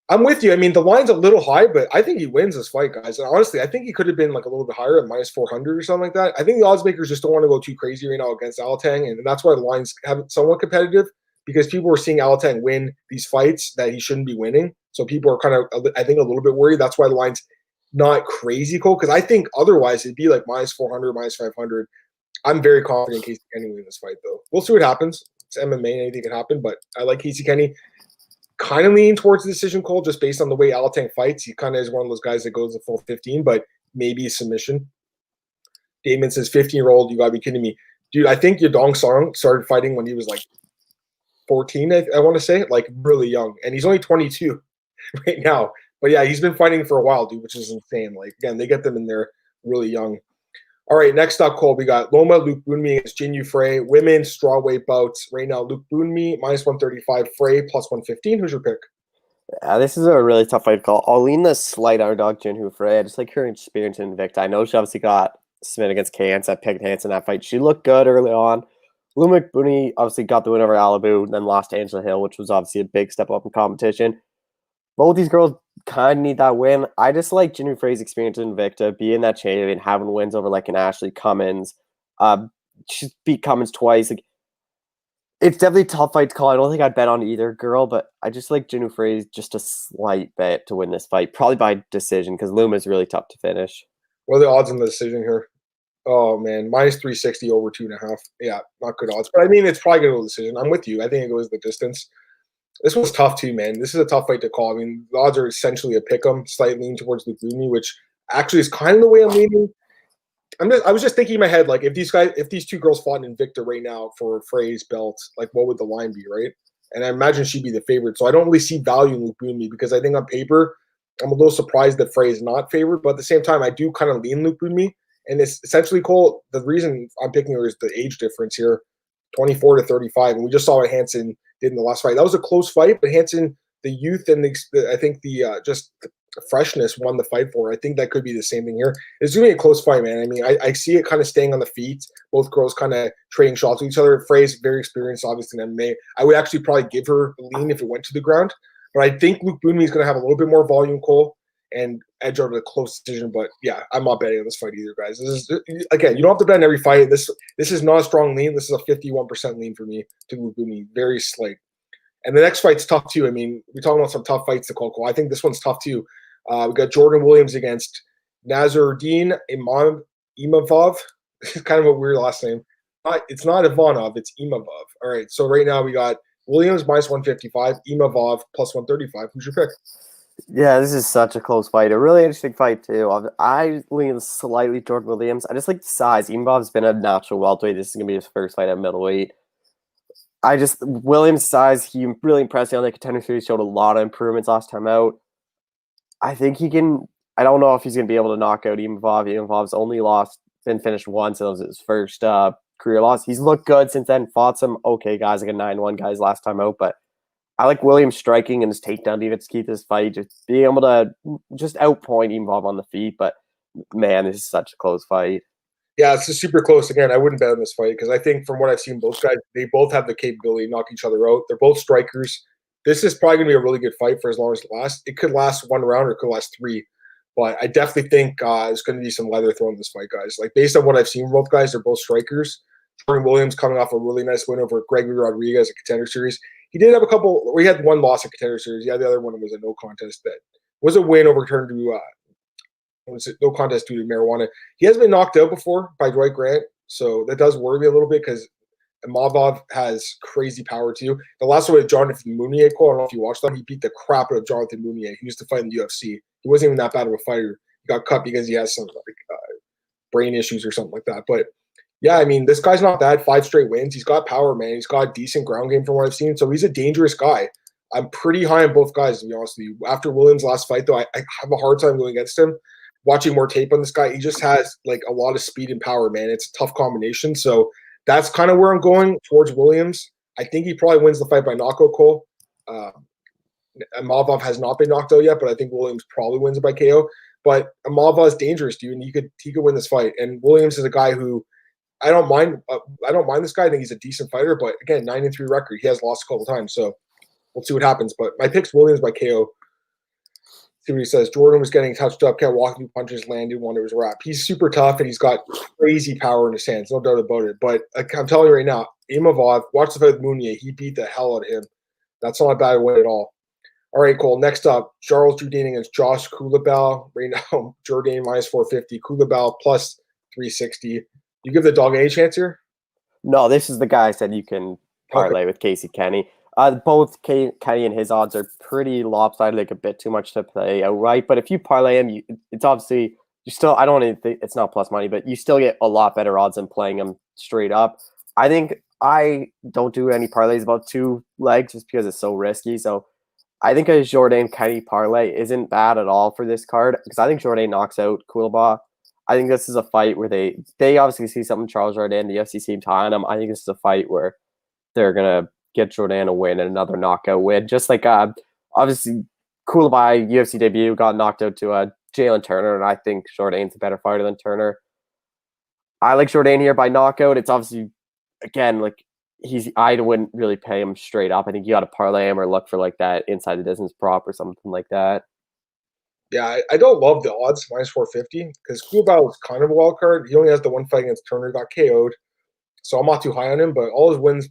I'm with you. I mean, the line's a little high, but I think he wins this fight, guys. And honestly, I think he could have been like a little bit higher at minus 400 or something like that. I think the odds makers just don't want to go too crazy right now against Alatang, and that's why the line's somewhat competitive, because people are seeing Alatang win these fights that he shouldn't be winning. So people are kind of, I think, a little bit worried. That's why the line's not crazy, Cole, because I think otherwise it'd be like minus 400, minus 500. I'm very confident Casey Kenny winning this fight, though. We'll see what happens. It's MMA, anything can happen, but I like Casey Kenny. Kind of leaning towards the decision, Cole, just based on the way Alatang fights. He kind of is one of those guys that goes the full 15, but maybe a submission. Damon says, 15-year-old, you got to be kidding me. Dude, I think Yadong Song started fighting when he was like 14, I want to say, like really young. And he's only 22 right now. But yeah, he's been fighting for a while, dude, which is insane. Like, again, they get them in there really young. All right, next up, Cole, we got Loma Luke Boonmi against Jin Yu Frey. Women's strawweight bouts. Right now, Luke Boonmi, minus 135, Frey, plus 115. Who's your pick? Yeah, this is a really tough fight call. I'll lean the slight underdog Jin Yu Frey. I just like her experience in Invicta. I know she obviously got submitted against Kance. I picked Hans in that fight. She looked good early on. Loma Boonmi obviously got the win over Alibu, then lost to Angela Hill, which was obviously a big step up in competition. Both these girls kind of need that win. I just like Jin Yu Frey's experience in Invicta, being that champion, having wins over like an Ashley Cummins. She beat Cummins twice. Like, it's definitely a tough fight to call. I don't think I'd bet on either girl, but I just like Jin Yu Frey just a slight bet to win this fight, probably by decision, because Luma is really tough to finish. What are the odds on the decision here? Oh, man, minus 360 over 2.5. Yeah, not good odds. But, I mean, it's probably going to go decision. I'm with you. I think it goes the distance. This was tough too, man. This is a tough fight to call. I mean, the odds are essentially a pick 'em, slight lean towards Luke Boonmi, which actually is kind of the way I'm leaning. I was just thinking in my head, like, if these two girls fought in Invicta right now for Frey's belt, like, what would the line be, right? And I imagine she'd be the favorite. So I don't really see value in Luke Boonmi, because I think on paper, I'm a little surprised that Frey is not favored. But at the same time, I do kind of lean Luke Boonmi. And it's essentially, Cole, the reason I'm picking her is the age difference here, 24 to 35. And we just saw what Hansen did in the last fight. That was a close fight, but Hansen, the youth and I think the just freshness won the fight for her. I think that could be the same thing here. It's going to be a close fight, man. I mean, I see it kind of staying on the feet. Both girls kind of trading shots with each other. Frey's very experienced, obviously, in MMA. I would actually probably give her the lean if it went to the ground. But I think Luke Boonmi is going to have a little bit more volume, Cole, and edge out of a close decision. But yeah, I'm not betting on this fight either, guys. This is, again, you don't have to bet on every fight. This is not a strong lean. This is a 51% lean for me to Luke Boonmi. Very slight. And the next fight's tough too. I mean, we're talking about some tough fights to call. I think this one's tough too. We got Jordan Williams against Nazaruddin Imavov. Kind of a weird last name. It's not Ivanov, it's Imavov. All right, so right now we got Williams minus 155, Imavov plus 135. Who's your pick? Yeah, this is such a close fight. A really interesting fight, too. I lean slightly Jordan Williams. I just like the size. Imavov's been a natural welterweight. This is going to be his first fight at middleweight. Williams' size, he really impressed me on the Contender Series, showed a lot of improvements last time out. I think he can. I don't know if he's going to be able to knock out Imavov. Imavov's only been finished once. It was his first career loss. He's looked good since then. Fought some okay guys, like a 9-1 guys last time out. But I like Williams striking and his takedown defense to keep this fight. Just being able to just outpoint Imavov on the feet. But man, this is such a close fight. Yeah, it's just super close. Again, I wouldn't bet on this fight because I think from what I've seen, both guys, they both have the capability to knock each other out. They're both strikers. This is probably going to be a really good fight for as long as it lasts. It could last one round or it could last three. But I definitely think there's going to be some leather thrown in this fight, guys. Like, based on what I've seen from both guys, they're both strikers. Jordan Williams coming off a really nice win over Gregory Rodriguez at Contender Series. He did have a couple – we had one loss at Contender Series. Yeah, the other one was a no contest that was a win overturned to no contest due to marijuana. He has been knocked out before by Dwight Grant, so that does worry me a little bit because Imavov has crazy power too. The last one with Jonathan Mounier, Cole, I don't know if you watched that. He beat the crap out of Jonathan Mounier. He used to fight in the UFC. He wasn't even that bad of a fighter. He got cut because he has some brain issues or something like that. But yeah, I mean, this guy's not bad. 5 straight wins. He's got power, man. He's got a decent ground game from what I've seen. So he's a dangerous guy. I'm pretty high on both guys, to be honest with you. After Williams' last fight, though, I have a hard time going against him. watching more tape on this guy, he just has like a lot of speed and power, man. It's a tough combination. So that's kind of where I'm going towards Williams. I think he probably wins the fight by knockout, Cole. Imavov has not been knocked out yet, but I think Williams probably wins it by KO. But Imavov is dangerous, dude, and he could win this fight. And Williams is a guy who I don't mind. I don't mind this guy. I think he's a decent fighter. But again, 9-3 record. He has lost a couple times, so we'll see what happens. But my pick's Williams by KO. See what he says. Jordan was getting touched up, kept walking through punches, landed one. It was a wrap. He's super tough, and he's got crazy power in his hands. No doubt about it. But I'm telling you right now, Imavov, watch the fight with Mounier. He beat the hell out of him. That's not a bad win at all. All right, Cole. Next up, Charles Jourdain against Josh Kulabal. Right now, Jourdain minus 450, Kulabal plus 360. You give the dog any chance here? No, this is the guy I said you can parlay with Casey Kenny. Both Kenny and his odds are pretty lopsided, like a bit too much to play outright. But if you parlay him, it's obviously you still. I don't even think it's not plus money, but you still get a lot better odds than playing him straight up. I think I don't do any parlays about 2 legs just because it's so risky. So I think a Jourdain Kenny parlay isn't bad at all for this card because I think Jourdain knocks out Kulabal. I think this is a fight where they obviously see something Charles Jourdain, the UFC team tying him. I think this is a fight where they're gonna get Jourdain a win and another knockout win. Just like obviously Kulabal UFC debut got knocked out to Jalen Turner, and I think Jourdain's a better fighter than Turner. I like Jourdain here by knockout. It's obviously again like I wouldn't really pay him straight up. I think you got to parlay him or look for like that inside the distance prop or something like that. Yeah, I don't love the odds minus 450 because Kulabal is kind of a wild card. He only has the one fight against Turner, got KO'd, so I'm not too high on him. But all his wins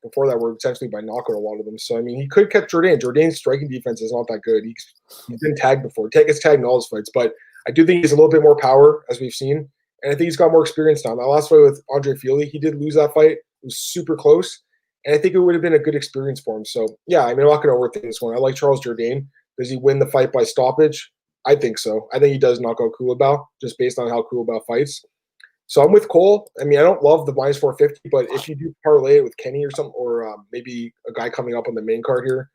before that were essentially by knockout, a lot of them. So I mean, he could catch Jourdain. Jourdain's striking defense is not that good. He's been tagged before. Gets tagged in all his fights, but I do think he's a little bit more power as we've seen, and I think he's got more experience now. That last fight with Andre Fili, he did lose that fight. It was super close, and I think it would have been a good experience for him. So yeah, I mean, I'm not going to overthink this one. I like Charles Jourdain. Does he win the fight by stoppage? I think so. I think he does knock out Kulabal just based on how Kulabal fights. So I'm with Cole. I mean, I don't love the minus 450, but if you do parlay it with Kenny or something, or maybe a guy coming up on the main card here,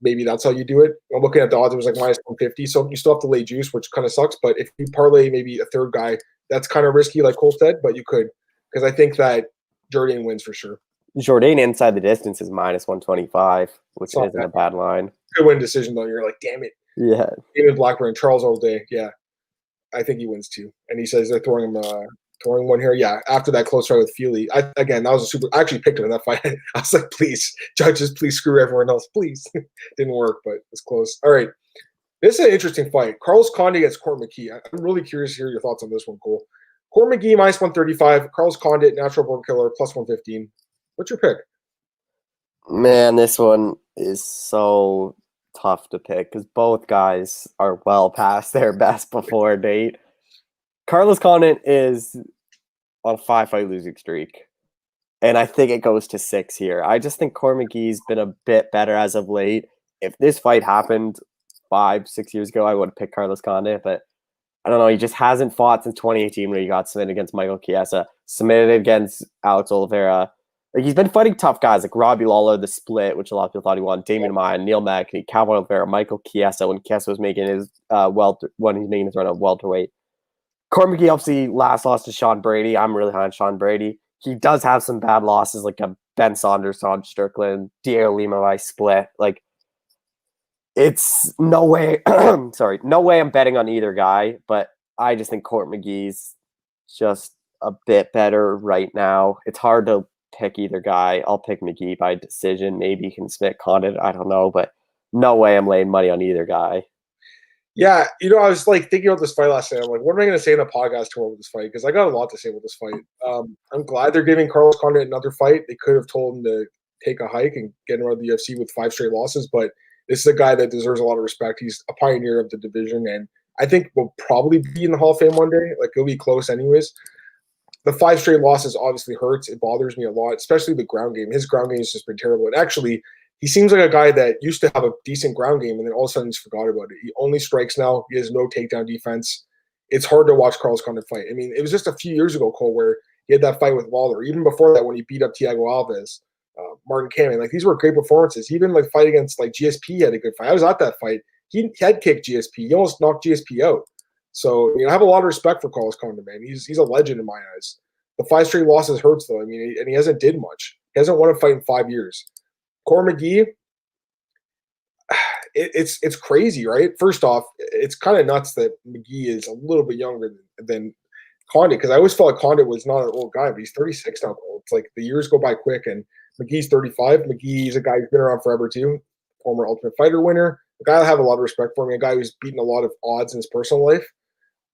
maybe that's how you do it. I'm looking at the odds. It was like minus 150. So you still have to lay juice, which kind of sucks. But if you parlay maybe a third guy, that's kind of risky, like Cole said, but you could. Because I think that Jourdain wins for sure. Jourdain inside the distance is minus 125, which isn't a bad line. Good win decision, though. You're like, damn it. Yeah. David Blackburn, Charles all day. Yeah. I think he wins too. And he says they're throwing one here. Yeah. After that close fight with Fili. I actually picked him in that fight. I was like, please, judges, please screw everyone else. Please. Didn't work, but it's close. All right. This is an interesting fight. Carlos Condit against Court McGee. I'm really curious to hear your thoughts on this one, Cole. Court McGee minus 135. Carlos Condit, natural born killer, plus 115. What's your pick? Man, this one is so tough to pick because both guys are well past their best before date. Carlos Condit is on a 5-fight losing streak, and I think it goes to 6 here. I just think Court McGee's been a bit better as of late. If this fight happened 5-6 years ago, I would have picked Carlos Condit, but I don't know. He just hasn't fought since 2018 when he got submitted against Michael Chiesa, submitted against Alex Oliveira. Like, he's been fighting tough guys like Robbie Lawler, the split, which a lot of people thought he won, Damian Maia, Neil Magny, Calvin Oliveira, Michael Chiesa when Chiesa was making his when he's making his run at welterweight. Court McGee obviously last lost to Sean Brady. I'm really high on Sean Brady. He does have some bad losses like a Ben Saunders, Todd Strickland, Diego Lima by split. Like, it's no way. No way I'm betting on either guy, but I just think Court McGee's just a bit better right now. It's hard to pick either guy. I'll pick McGee by decision. Maybe he can submit Condit. I don't know, but no way I'm laying money on either guy. Yeah, I was like thinking about this fight last night. I'm like, what am I going to say in the podcast tomorrow with this fight? Because I got a lot to say about this fight. I'm glad they're giving Carlos Condit another fight. They could have told him to take a hike and get him out of the UFC with 5 straight losses, but this is a guy that deserves a lot of respect. He's a pioneer of the division, and I think will probably be in the Hall of Fame one day. Like, he'll be close anyways. The 5 straight losses obviously hurts. It bothers me a lot, especially the ground game. His ground game has just been terrible. And actually, he seems like a guy that used to have a decent ground game, and then all of a sudden he's forgot about it. He only strikes now. He has no takedown defense. It's hard to watch Carlos Condit fight. I mean, it was just a few years ago, Cole, where he had that fight with Lawler. Even before that, when he beat up Thiago Alves, Martin Kamen, like, these were great performances. Even like fight against like GSP had a good fight. I was at that fight. He head kicked GSP. He almost knocked GSP out. So I have a lot of respect for Carlos Condit, man. He's a legend in my eyes. The 5 straight losses hurts though. And he hasn't did much. He hasn't won a fight in 5 years. Conor McGee, it's crazy, right? First off, it's kind of nuts that McGee is a little bit younger than Condit, because I always felt like Condit was not an old guy, but he's 36 now. It's like the years go by quick, and McGee's 35. McGee's a guy who's been around forever too, former Ultimate Fighter winner, a guy I have a lot of respect for, a guy who's beaten a lot of odds in his personal life,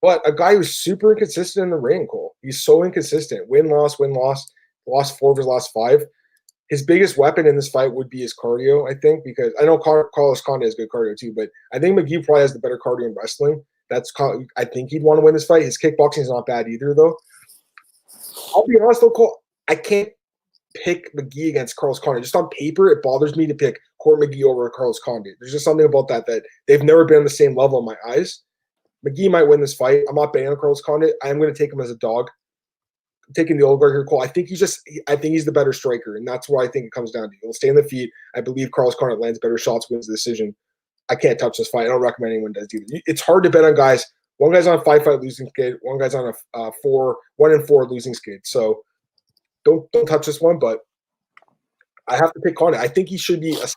but a guy who's super inconsistent in the ring, Cole. He's so inconsistent. Win-loss, lost 4 of his last 5. His biggest weapon in this fight would be his cardio, I think, because I know Carlos Condit has good cardio too, but I think McGee probably has the better cardio in wrestling. I think he'd want to win this fight. His kickboxing is not bad either, though. I'll be honest, though, Cole, I can't pick McGee against Carlos Condit. Just on paper, it bothers me to pick Conor McGee over Carlos Condit. There's just something about that they've never been on the same level in my eyes. McGee might win this fight. I'm not betting on Carlos Condit. I am going to take him as a dog. I'm taking the old guard here, Cole. I think he's the better striker, and that's what I think it comes down to. He'll stay on the feet. I believe Carlos Condit lands better shots, wins the decision. I can't touch this fight. I don't recommend anyone does either. It's hard to bet on guys. One guy's on a 5-fight losing skid. One guy's on a 1-4 losing skid. So don't touch this one. But I have to pick Condit. I think he should be a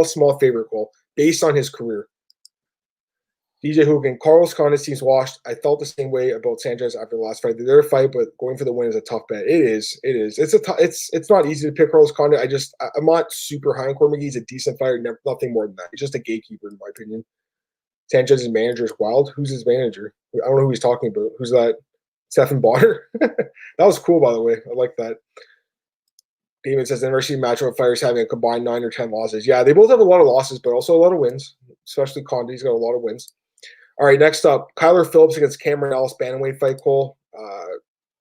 small favorite, Cole, based on his career. DJ Hogan, Carlos Condit seems washed. I felt the same way about Sanchez after the last fight. They're their fight, but going for the win is a tough bet. It is. It's not easy to pick Carlos Condit. I'm not super high on Conor McGee. He's a decent fighter, nothing more than that. He's just a gatekeeper, in my opinion. Sanchez's manager is wild. Who's his manager? I don't know who he's talking about. Who's that? Stephen Bonner? That was cool, by the way. I like that. David says, I've never seen matchup fighters having a combined 9 or 10 losses. Yeah, they both have a lot of losses, but also a lot of wins, especially Condit. He's got a lot of wins. All right, next up, Kyler Phillips against Cameron Ellis, bantamweight fight, Cole.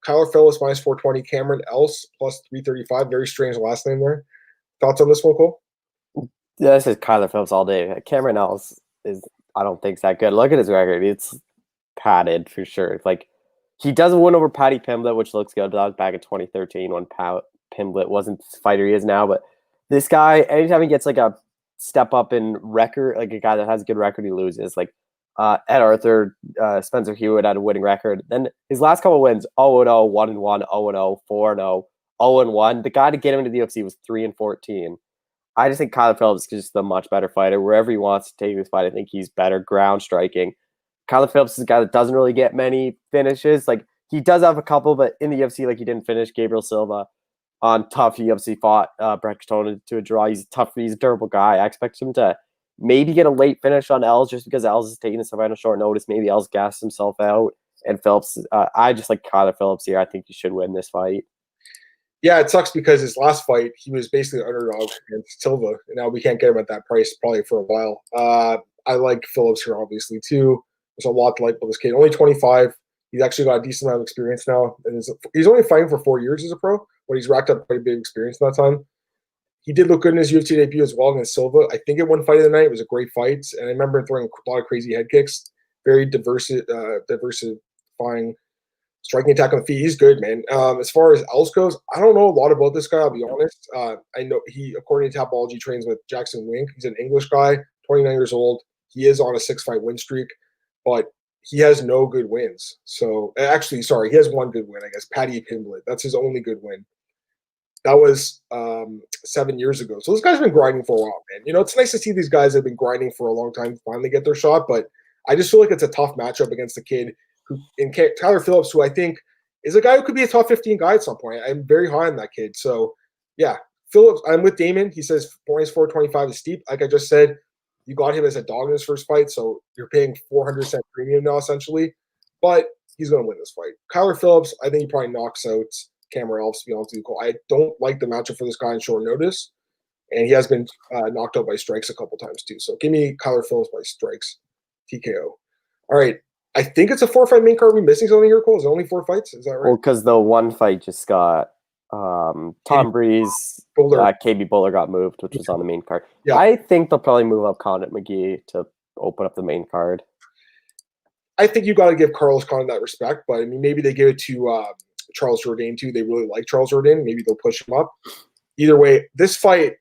Kyler Phillips minus 420, Cameron Ellis plus 335. Very strange last name there. Thoughts on this one, Cole? Yeah, this is Kyler Phillips all day. Cameron Ellis I don't think, is that good. Look at his record. It's padded for sure. Like, he doesn't win over Paddy Pimblett, which looks good. That was back in 2013 when Pimblett wasn't the fighter he is now. But this guy, anytime he gets like a step up in record, like a guy that has a good record, he loses. Like, Ed Arthur, Spencer Hewitt had a winning record. Then his last couple of wins, 0-0, 1-1, 0-0, 4-0, 0-1. The guy to get him into the UFC was 3-14. I just think Kyler Phillips is just a much better fighter. Wherever he wants to take this fight, I think he's better ground striking. Kyler Phillips is a guy that doesn't really get many finishes. Like, he does have a couple, but in the UFC, like, he didn't finish Gabriel Silva on tough. UFC fought Brett Katona to a draw. He's a durable guy. I expect him to maybe get a late finish on Els just because Els is taking this fight on short notice. Maybe Els gassed himself out. And Phillips, I just like Kyler Phillips here. I think he should win this fight. Yeah, it sucks because his last fight, he was basically an underdog against Silva. And now we can't get him at that price probably for a while. I like Phillips here, obviously, too. There's a lot to like about this kid. Only 25. He's actually got a decent amount of experience now. And he's only fighting for 4 years as a pro, but he's racked up quite a bit of experience in that time. He did look good in his UFC debut as well against Silva. I think it won fight of the night. It was a great fight. And I remember him throwing a lot of crazy head kicks. Very diversifying striking attack on the feet. He's good, man. As far as else goes, I don't know a lot about this guy, I'll be honest. I know he, according to Tapology, trains with Jackson Wink. He's an English guy, 29 years old. He is on a 6-fight win streak, but he has no good wins. So, actually, sorry, he has one good win, I guess. Paddy Pimblett. That's his only good win. That was 7 years ago. So this guy's been grinding for a while, man. You know, it's nice to see these guys that have been grinding for a long time finally get their shot, but I just feel like it's a tough matchup against a kid who, in Tyler Phillips, who I think is a guy who could be a top 15 guy at some point. I'm very high on that kid. So, yeah, Phillips, I'm with Damon. He says minus 425 is steep. Like I just said, you got him as a dog in his first fight, so you're paying 400% premium now, essentially. But he's going to win this fight. Kyler Phillips, I think he probably knocks out Cameron Ellis, to be honest with you. I don't like the matchup for this guy on short notice, and he has been knocked out by strikes a couple times too. So give me Kyler Phillips by strikes, TKO. All right. I think it's a 4-fight main card. Are we missing something here, Cole? Is it only 4 fights? Is that right? Well, because the one fight just got Tom Breeze, KB Bowler got moved, which was on the main card. Yeah. I think they'll probably move up Condit McGee to open up the main card. I think you got to give Carlos Condit that respect, but I mean, maybe they give it to Charles Jourdain too. They really like Charles Jourdain. Maybe they'll push him up. Either way, this fight,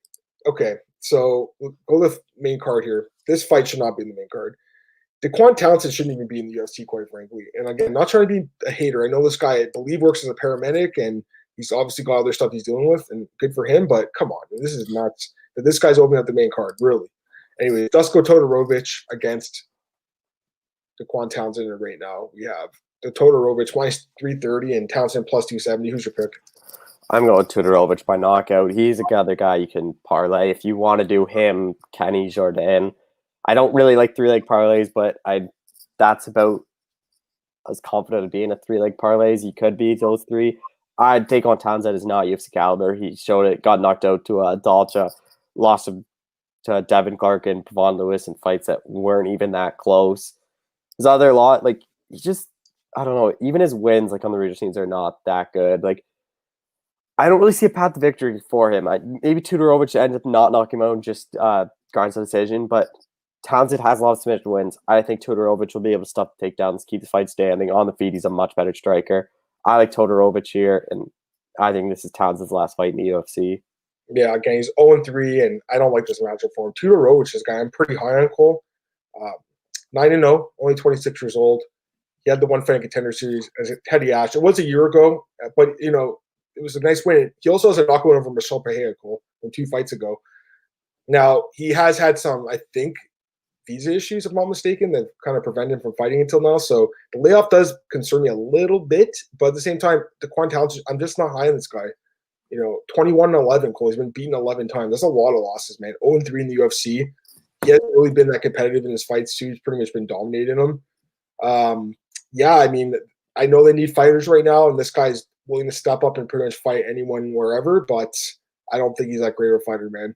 okay, so we'll go to the main card here. This fight should not be in the main card. Daquan Townsend shouldn't even be in the UFC, quite frankly. And again, not trying to be a hater. I know this guy, I believe, works as a paramedic, and he's obviously got other stuff he's dealing with, and good for him. But come on, this is nuts that this guy's opening up the main card, really. Anyway, Dusko Todorovic against Daquan Townsend, and right now we have the Todorovic minus 330 and Townsend plus 270. Who's your pick? I'm going Todorovic by knockout. He's another guy you can parlay. If you want to do him, Kenny, Jordan. I don't really like 3-leg parlays, but that's about as confident of being a 3-leg parlay as you could be, those three. I'd take on Townsend is not UFC caliber. He showed it, got knocked out to Delija, lost him to Devin Clark and Pavon Lewis in fights that weren't even that close. His other lot, like, he just, I don't know, even his wins, like, on the regional teams are not that good. Like, I don't really see a path to victory for him. Maybe Todorovic ends up not knocking him out and just grinds the decision, but Townsend has a lot of submission wins. I think Todorovic will be able to stop the takedowns, keep the fight standing. On the feet, he's a much better striker. I like Todorovic here, and I think this is Townsend's last fight in the UFC. Yeah, again, he's 0-3, and I don't like this matchup for him. Todorovic, this guy, I'm pretty high on Cole. 9-0, only 26 years old. He had the one fight in Contender Series as Teddy Ash. It was a year ago, but, you know, it was a nice win. He also has a knockout over Michel Pereira, Cole, from 2 fights ago. Now, he has had some, I think, visa issues, if I'm not mistaken, that kind of prevent him from fighting until now. So the layoff does concern me a little bit, but at the same time, Daquan Townsend, I'm just not high on this guy. You know, 21-11, Cole. He's been beaten 11 times. That's a lot of losses, man. 0-3 in the UFC. He hasn't really been that competitive in his fights, too. He's pretty much been dominating them. Yeah, I mean, I know they need fighters right now, and this guy's willing to step up and pretty much fight anyone wherever, but I don't think he's that great of a fighter, man.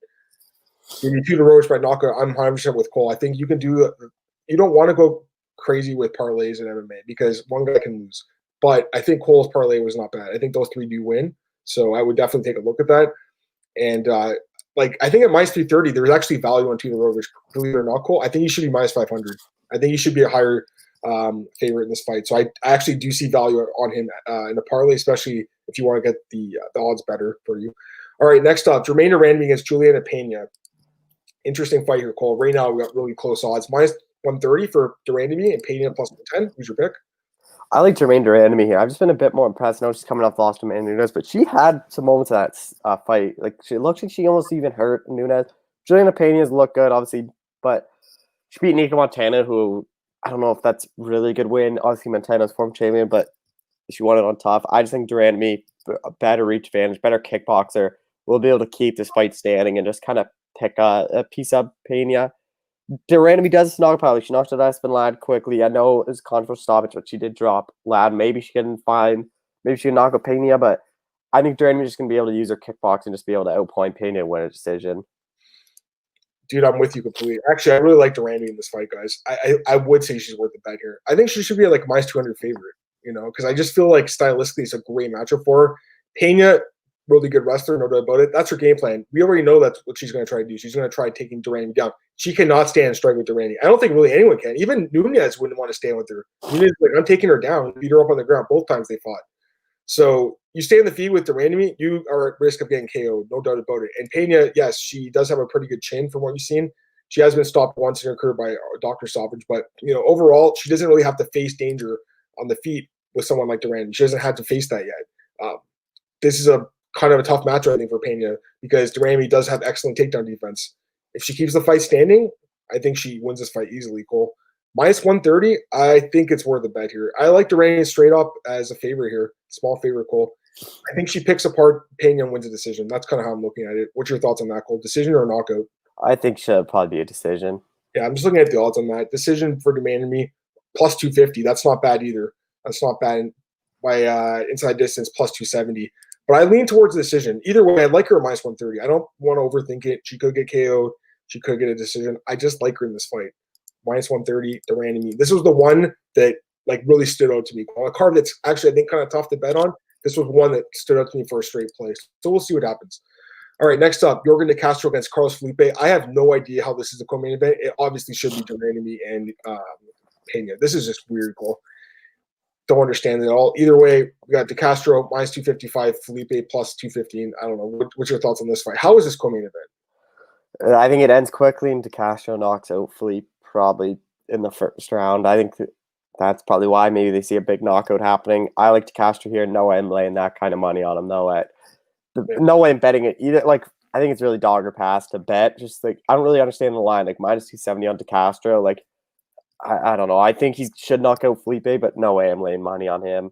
Give me Todorovic by knockout. I'm 100% with Cole. I think you can do – you don't want to go crazy with parlays in MMA because one guy can lose. But I think Cole's parlay was not bad. I think those 3 do win. So I would definitely take a look at that. And, I think at minus 330, there's actually value on Todorovic, believe it or not, Cole. I think he should be minus 500. I think he should be a higher favorite in this fight. So I actually do see value on him in a parlay, especially if you want to get the odds better for you. All right, next up, Jermaine Durandamy against Juliana Pena. Interesting fight here, Cole. Right now, we got really close odds. Minus 130 for Durandamy and Pena plus 110. Who's your pick? I like Jermaine Durandamy here. I've just been a bit more impressed. I know she's coming off loss to Amanda Nunes, but she had some moments of that fight. Like, she looks like she almost even hurt Nunes. Juliana Pena's look good, obviously, but she beat Nika Montana, who I don't know if that's really a good win. Obviously, Montana's former champion, but she won it on top. I just think Durandamy, a better reach advantage, better kickboxer, will be able to keep this fight standing and just kind of pick a piece up Pena. Durandamy does knock probably. She knocked out Aspen Ladd quickly. I know it was a controversial stoppage, but she did drop Ladd. Maybe she can knock out Pena, but I think Durandamy's just going to be able to use her kickbox and just be able to outpoint Pena and win a decision. Dude, I'm with you completely. Actually, I really like Durandamy in this fight, guys. I would say she's worth the bet here. I think she should be like minus 200 favorite, you know, because I just feel like stylistically it's a great matchup for her. Pena, really good wrestler, no doubt about it. That's her game plan. We already know that's what she's going to try to do. She's going to try taking Durandamy down. She cannot stand and strike with Durandamy. I don't think really anyone can. Even Nunes wouldn't want to stand with her. Nunes like, I'm taking her down, beat her up on the ground both times they fought. So you stay in the feed with Durandamy, you are at risk of getting KO'd, no doubt about it. And Pena, yes, she does have a pretty good chin from what you've seen. She has been stopped once in her career by Dr. Stoppage, but you know, overall, she doesn't really have to face danger on the feet with someone like Durandamy. She hasn't had to face that yet. This is a kind of a tough match, I think, for Pena because Durandamy does have excellent takedown defense. If she keeps the fight standing, I think she wins this fight easily, Cole. Minus 130, I think it's worth a bet here. I like Durandamy straight up as a favorite here. Small favorite, Cole. I think she picks apart Pena and wins a decision. That's kind of how I'm looking at it. What's your thoughts on that, Cole? Decision or knockout? I think she'll probably be a decision. Yeah, I'm just looking at the odds on that. Decision for Durandamy, plus 250. That's not bad either. That's not bad by inside distance, plus 270. But I lean towards the decision. Either way, I like her at minus 130. I don't want to overthink it. She could get KO'd. She could get a decision. I just like her in this fight. Minus 130, Durandamy. This was the one that like really stood out to me. On a card that's actually, I think, kind of tough to bet on. This was one that stood out to me for a straight place. So we'll see what happens. All right, next up, Yorgan De Castro against Carlos Felipe. I have no idea how this is a co-main event. It obviously should be Durandamy and Pena. This is just weird, Cole. Don't understand it at all. Either way, we got De Castro minus 255, Felipe plus 215. I don't know. What's your thoughts on this fight? How is this co-main event? I think it ends quickly and De Castro knocks out Felipe probably in the first round. I think that's probably why maybe they see a big knockout happening. I like DeCastro here. No way I'm laying that kind of money on him, though. No way I'm betting it either. Like, I think it's really dog or pass to bet. Just like, I don't really understand the line. Like, minus 270 on DeCastro. Like, I don't know. I think he should knock out Felipe, but no way I'm laying money on him.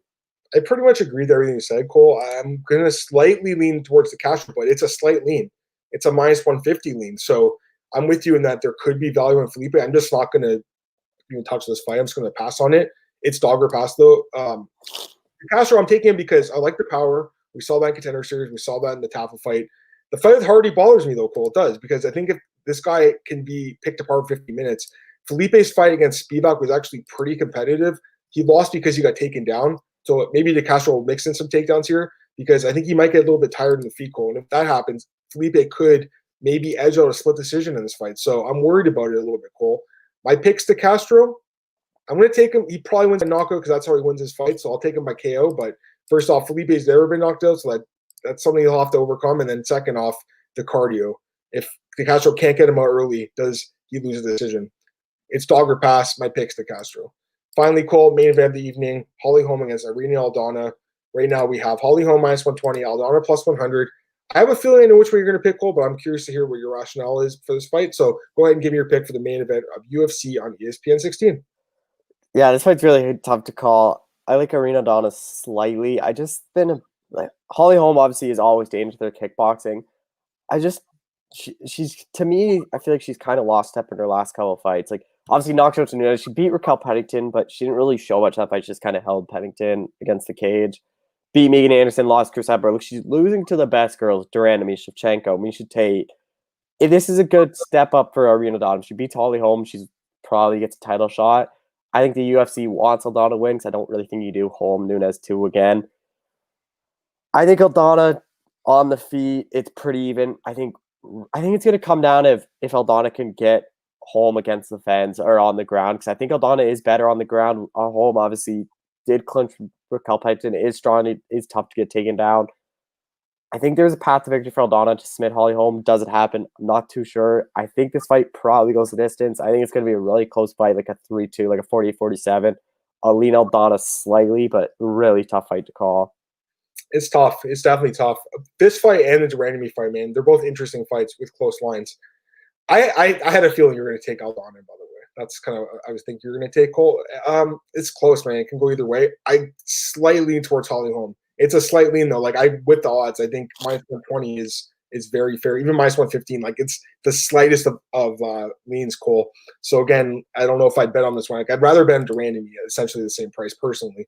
I pretty much agree with everything you said, Cole. I'm going to slightly lean towards DeCastro, but it's a slight lean. It's a minus 150 lean. So I'm with you in that there could be value in Felipe. I'm just not going to even touch this fight. I'm just going to pass on it. It's dog or pass, though. DeCastro, I'm taking him because I like the power. We saw that in Contender Series. We saw that in the Tafel fight. The fight with Hardy bothers me, though, Cole. It does, because I think if this guy can be picked apart in 50 minutes, Felipe's fight against Spivak was actually pretty competitive. He lost because he got taken down. So maybe DeCastro will mix in some takedowns here, because I think he might get a little bit tired in the feet, Cole. And if that happens, Felipe could maybe edge out a split decision in this fight. So I'm worried about it a little bit, Cole. My pick's DeCastro. I'm going to take him. He probably wins a knockout because that's how he wins his fight. So I'll take him by KO. But first off, Felipe's never been knocked out, so that's something he'll have to overcome. And then second off, the cardio. If DeCastro can't get him out early, does he lose the decision? It's dog or pass. My pick's DeCastro. Finally, Cole, main event of the evening, Holly Holm against Irene Aldana. Right now we have Holly Holm minus 120, Aldana plus 100. I have a feeling I know which way you're going to pick, Cole, but I'm curious to hear what your rationale is for this fight. So go ahead and give me your pick for the main event of UFC on ESPN 16. Yeah, this fight's really tough to call. I like Irene Aldana slightly. I just been like Holly Holm obviously is always dangerous with their kickboxing. She's to me, I feel like she's kind of lost step in her last couple of fights. Like obviously knocked out Nunez. She beat Raquel Pennington, but she didn't really show much that fight. She just kind of held Pennington against the cage. Beat Megan Anderson, lost Chris Hepburn. Look, she's losing to the best girls, Durandamy, Shevchenko, Miesha Tate. If this is a good step up for Irene Aldana, if she beats Holly Holm, she's probably gets a title shot. I think the UFC wants Aldana to win because I don't really think you do Holm, Nunez 2 again. I think Aldana on the feet, it's pretty even. I think it's going to come down if Aldana can get Holm against the fence or on the ground, because I think Aldana is better on the ground. Holm obviously did clinch Raquel Pennington, is strong, it is tough to get taken down. I think there's a path to victory for Aldana to submit Holly Holm. Does it happen? I'm not too sure. I think this fight probably goes the distance. I think it's going to be a really close fight, like a 3-2, like a 48-47. I'll lean Aldana slightly, but really tough fight to call. It's tough. It's definitely tough. This fight and the Durandamy fight, man, they're both interesting fights with close lines. I had a feeling you were going to take Aldana, by the way. That's kind of I was thinking you're going to take Cole. It's close, man. It can go either way. I slightly lean towards Holly Holm. It's a slight lean, though. Like, with the odds, I think minus 120 is very fair. Even minus 115, like, it's the slightest of leans, Cole. So, again, I don't know if I'd bet on this one. Like, I'd rather bet on Durandamy at essentially the same price, personally.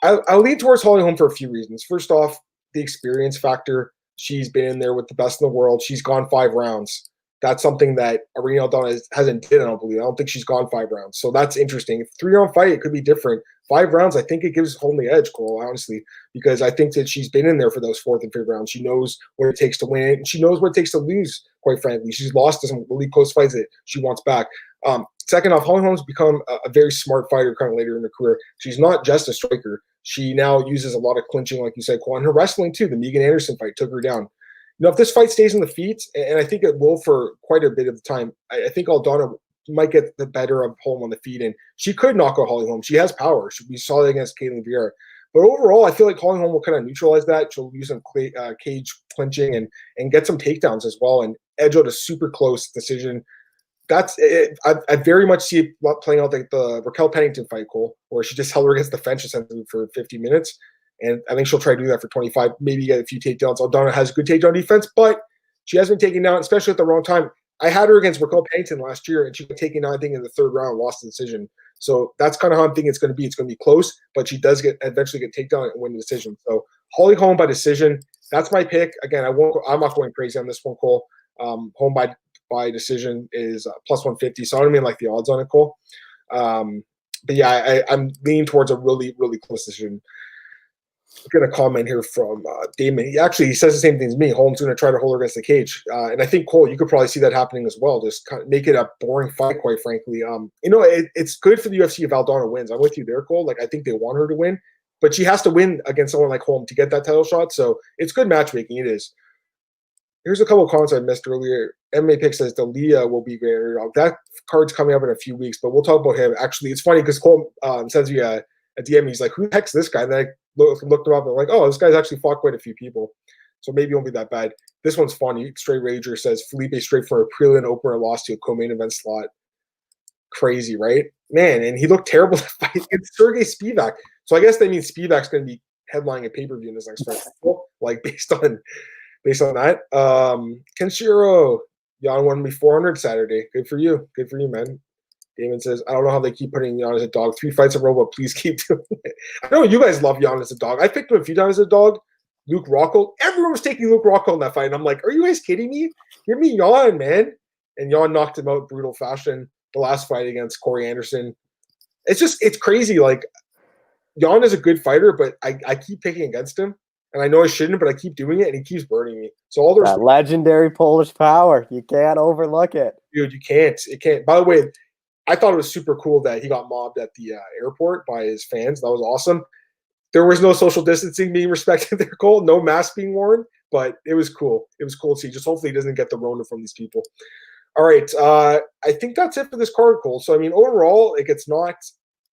I'll lean towards Holly Holm for a few reasons. First off, the experience factor. She's been in there with the best in the world. She's gone 5 rounds. That's something that Irene Aldana hasn't did, I don't believe. I don't think she's gone 5 rounds. So that's interesting. If 3-round fight, it could be different. 5 rounds, I think it gives Holm the edge, Cole, honestly, because I think that she's been in there for those 4th and 5th rounds. She knows what it takes to win it, and she knows what it takes to lose, quite frankly. She's lost to some really close fights that she wants back. Second off, Holly Holm's become a very smart fighter kind of later in her career. She's not just a striker. She now uses a lot of clinching, like you said, Cole, and her wrestling, too. The Megan Anderson fight took her down. If this fight stays in the feet, and I think it will for quite a bit of the time, I think Aldana might get the better of Holm on the feet, and she could knock out Holly Holm. She has power. We saw that against Caitlin Vieira. But overall, I feel like Holly Holm will kind of neutralize that. She'll use some cage clinching and get some takedowns as well and edge out a super close decision. That's it. I very much see it playing out like the Raquel Pennington fight, Cole, where she just held her against the fence essentially for 50 minutes. And I think she'll try to do that for 25, maybe get a few takedowns. Aldana has good takedown defense, but she has been taken down, especially at the wrong time. I had her against Raquel Pennington last year, and she got taken down, I think, in the 3rd round, lost the decision. So that's kind of how I'm thinking it's going to be. It's going to be close, but she does eventually get takedown and win the decision. So Holly Holm by decision. That's my pick. Again, I'm not going crazy on this one, Cole. Holm by decision is plus 150. So I don't even like the odds on it, Cole. But yeah, I'm leaning towards a really, really close decision. Get a comment here from Damon. He says the same thing as me. Holm's going to try to hold her against the cage. And I think, Cole, you could probably see that happening as well. Just kind of make it a boring fight, quite frankly. It's good for the UFC if Aldana wins. I'm with you there, Cole. Like, I think they want her to win. But she has to win against someone like Holm to get that title shot. So it's good matchmaking. It is. Here's a couple of comments I missed earlier. MMA Pick says Delija will be great underdog. That card's coming up in a few weeks, but we'll talk about him. Actually, it's funny because Cole sends me a DM. He's like, "Who the heck's this guy?" And then I looked him up and I'm like, "Oh, this guy's actually fought quite a few people, so maybe it won't be that bad." This one's funny. Straight Rager says Felipe straight for a prelim opener lost to a co-main event slot. Crazy, right? Man, and he looked terrible to fight against Sergey Spivak. So I guess that means Spivak's going to be headlining a pay-per-view in this next fight, like based on that. Kenshiro, Jan won me 400 Saturday. Good for you, man. Damon says, I don't know how they keep putting Jan as a dog. 3 fights in a row, but please keep doing it. I know you guys love Jan as a dog. I picked him a few times as a dog. Luke Rockhold. Everyone was taking Luke Rockhold in that fight. And I'm like, are you guys kidding me? Give me Jan, man. And Jan knocked him out brutal fashion the last fight against Corey Anderson. It's crazy. Like, Jan is a good fighter, but I keep picking against him. And I know I shouldn't, but I keep doing it, and he keeps burning me. So all that legendary Polish power. You can't overlook it. Dude, you can't. It can't. By the way, I thought it was super cool that he got mobbed at the airport by his fans. That was awesome. There was no social distancing being respected there, Cole. No mask being worn, but it was cool. It was cool to see. Just hopefully he doesn't get the Rona from these people. All right. I think that's it for this card, Cole. So, I mean, overall, like, it's not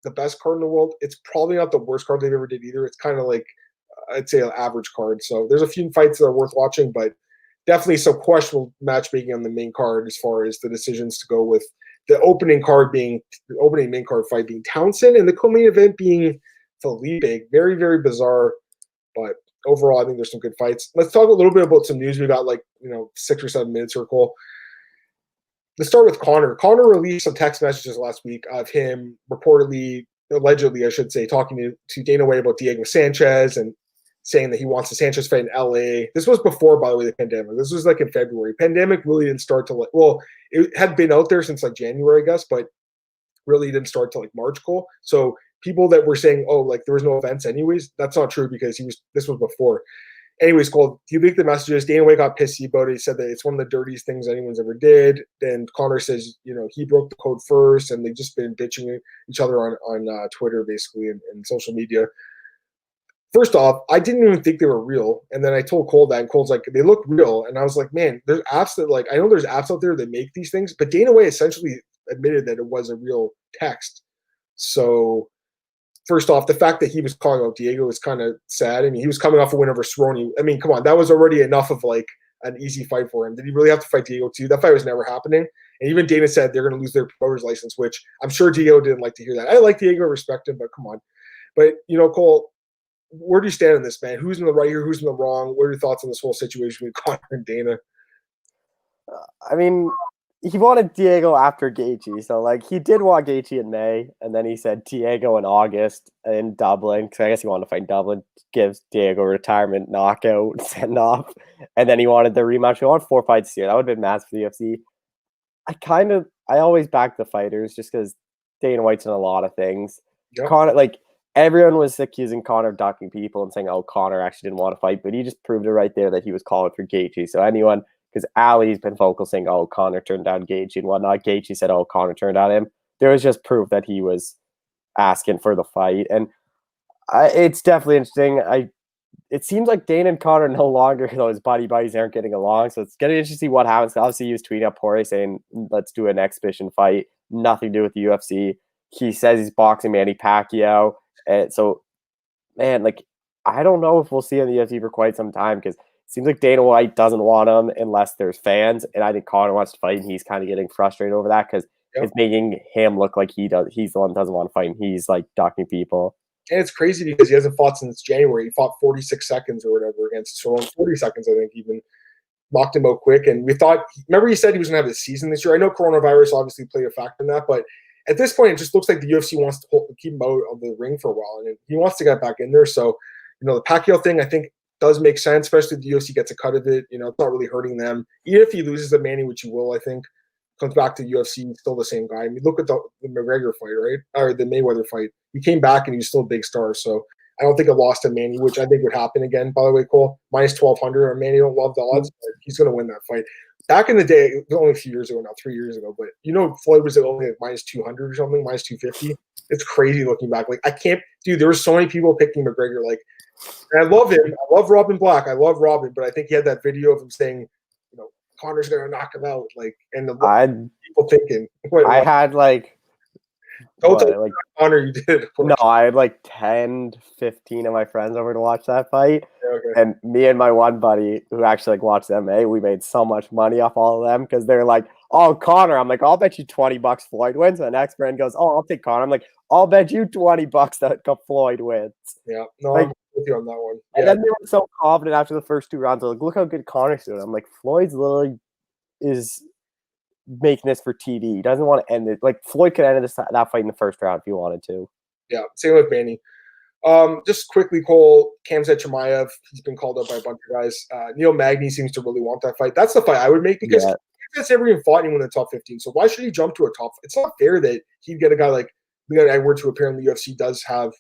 the best card in the world. It's probably not the worst card they've ever did either. It's kind of like, I'd say, an average card. So there's a few fights that are worth watching, but definitely some questionable matchmaking on the main card as far as the decisions to go with the opening main card fight being Townsend and the co-main event being Felipe. Very, very bizarre, but overall, I think there's some good fights. Let's talk a little bit about some news. We got 6 or 7 minutes here, Cole. Let's start with Conor. Conor released some text messages last week of him allegedly, I should say, talking to Dana White about Diego Sanchez and saying that he wants the Sanchez fight in LA. This was before, by the way, the pandemic. This was like in February. Pandemic really didn't start till it had been out there since like January, I guess, but really didn't start till like March, Cole. So people that were saying, there was no events anyways, that's not true because this was before. Anyways, Cole, he leaked the messages. Dana White got pissy about it. He said that it's one of the dirtiest things anyone's ever did. Then Conor says, he broke the code first, and they've just been bitching each other on Twitter, basically, and social media. First off, I didn't even think they were real. And then I told Cole that, and Cole's like, they look real. And I was like, man, there's apps that, I know there's apps out there that make these things, but Dana White essentially admitted that it was a real text. So, first off, the fact that he was calling out Diego was kind of sad. I mean, he was coming off a win over Cerrone. I mean, come on, that was already enough of an easy fight for him. Did he really have to fight Diego too? That fight was never happening. And even Dana said they're going to lose their promoter's license, which I'm sure Diego didn't like to hear that. I like Diego, respect him, but come on. But, Cole, where do you stand on this, man? Who's in the right here? Who's in the wrong? What are your thoughts on this whole situation with Conor and Dana? I mean, he wanted Diego after Gaethje, so he did want Gaethje in May, and then he said Diego in August in Dublin, because I guess he wanted to fight Dublin, gives Diego a retirement knockout send off, and then he wanted the rematch. He wanted 4 fights here. That would have been massive for the UFC. I always back the fighters just because Dana White's in a lot of things. Yep. Conor, everyone was accusing Conor of ducking people and saying, Conor actually didn't want to fight, but he just proved it right there that he was calling for Gaethje. So anyone, because Ali's been focusing, Conor turned down Gaethje and whatnot. Gaethje said, Conor turned down him. There was just proof that he was asking for the fight. And it's definitely interesting. It seems like Dana and Conor no longer, his buddies aren't getting along. So it's going to be interesting to see what happens. Obviously, he was tweeting up Poirier saying, let's do an exhibition fight. Nothing to do with the UFC. He says he's boxing Manny Pacquiao. And so, man, I don't know if we'll see him in the UFC for quite some time because it seems like Dana White doesn't want him unless there's fans. And I think Conor wants to fight, and he's kind of getting frustrated over that because it's making him look like he's the one that doesn't want to fight, and he's ducking people. And it's crazy because he hasn't fought since January. He fought 46 seconds or whatever against Cerrone. 40 seconds, I think, even knocked him out quick. And we thought, remember he said he was going to have a season this year. I know coronavirus obviously played a factor in that, but at this point, it just looks like the UFC wants to keep him out of the ring for a while, and he wants to get back in there. So, the Pacquiao thing, I think, does make sense, especially if the UFC gets a cut of it. It's not really hurting them. Even if he loses to Manny, which he will, I think, comes back to UFC, he's still the same guy. I mean, look at the McGregor fight, right? Or the Mayweather fight. He came back, and he was still a big star. So I don't think a loss to Manny, which I think would happen again, by the way, Cole. Minus 1,200, or Manny don't love the odds, but he's going to win that fight. Back in the day, it was only a few years ago now, 3 years ago, but Floyd was at only minus 200 or something, minus 250. It's crazy looking back. I can't, dude, there were so many people picking McGregor. And I love him. I love Robin Black. I love Robin, but I think he had that video of him saying Conor's gonna knock him out. Like, and people thinking, I had like, don't tell like Conor you did. No, I had like 10, 15 of my friends over to watch that fight. Okay. And me and my one buddy who actually like watched MMA, we made so much money off all of them because they're like, oh, Conor. I'm like, I'll bet you $20 Floyd wins. And the next friend goes, oh, I'll take Conor. I'm like, I'll bet you $20 that Floyd wins. Yeah, no, like, I'm with you on that one. And yeah. then they were so confident after the first 2 rounds. They're like, look how good Conor's doing. I'm like, Floyd's literally is making this for TV. He doesn't want to end it. Like, Floyd could end that fight in the first round if he wanted to. Yeah, same with Manny. Just quickly, Cole, Khamzat Chimaev, he's been called up by a bunch of guys. Neil Magny seems to really want that fight. That's the fight I would make because Khamzat's never even fought anyone in the top 15. So why should he jump to a top? It's not fair that he'd get a guy like Leon Edwards, who apparently the UFC does have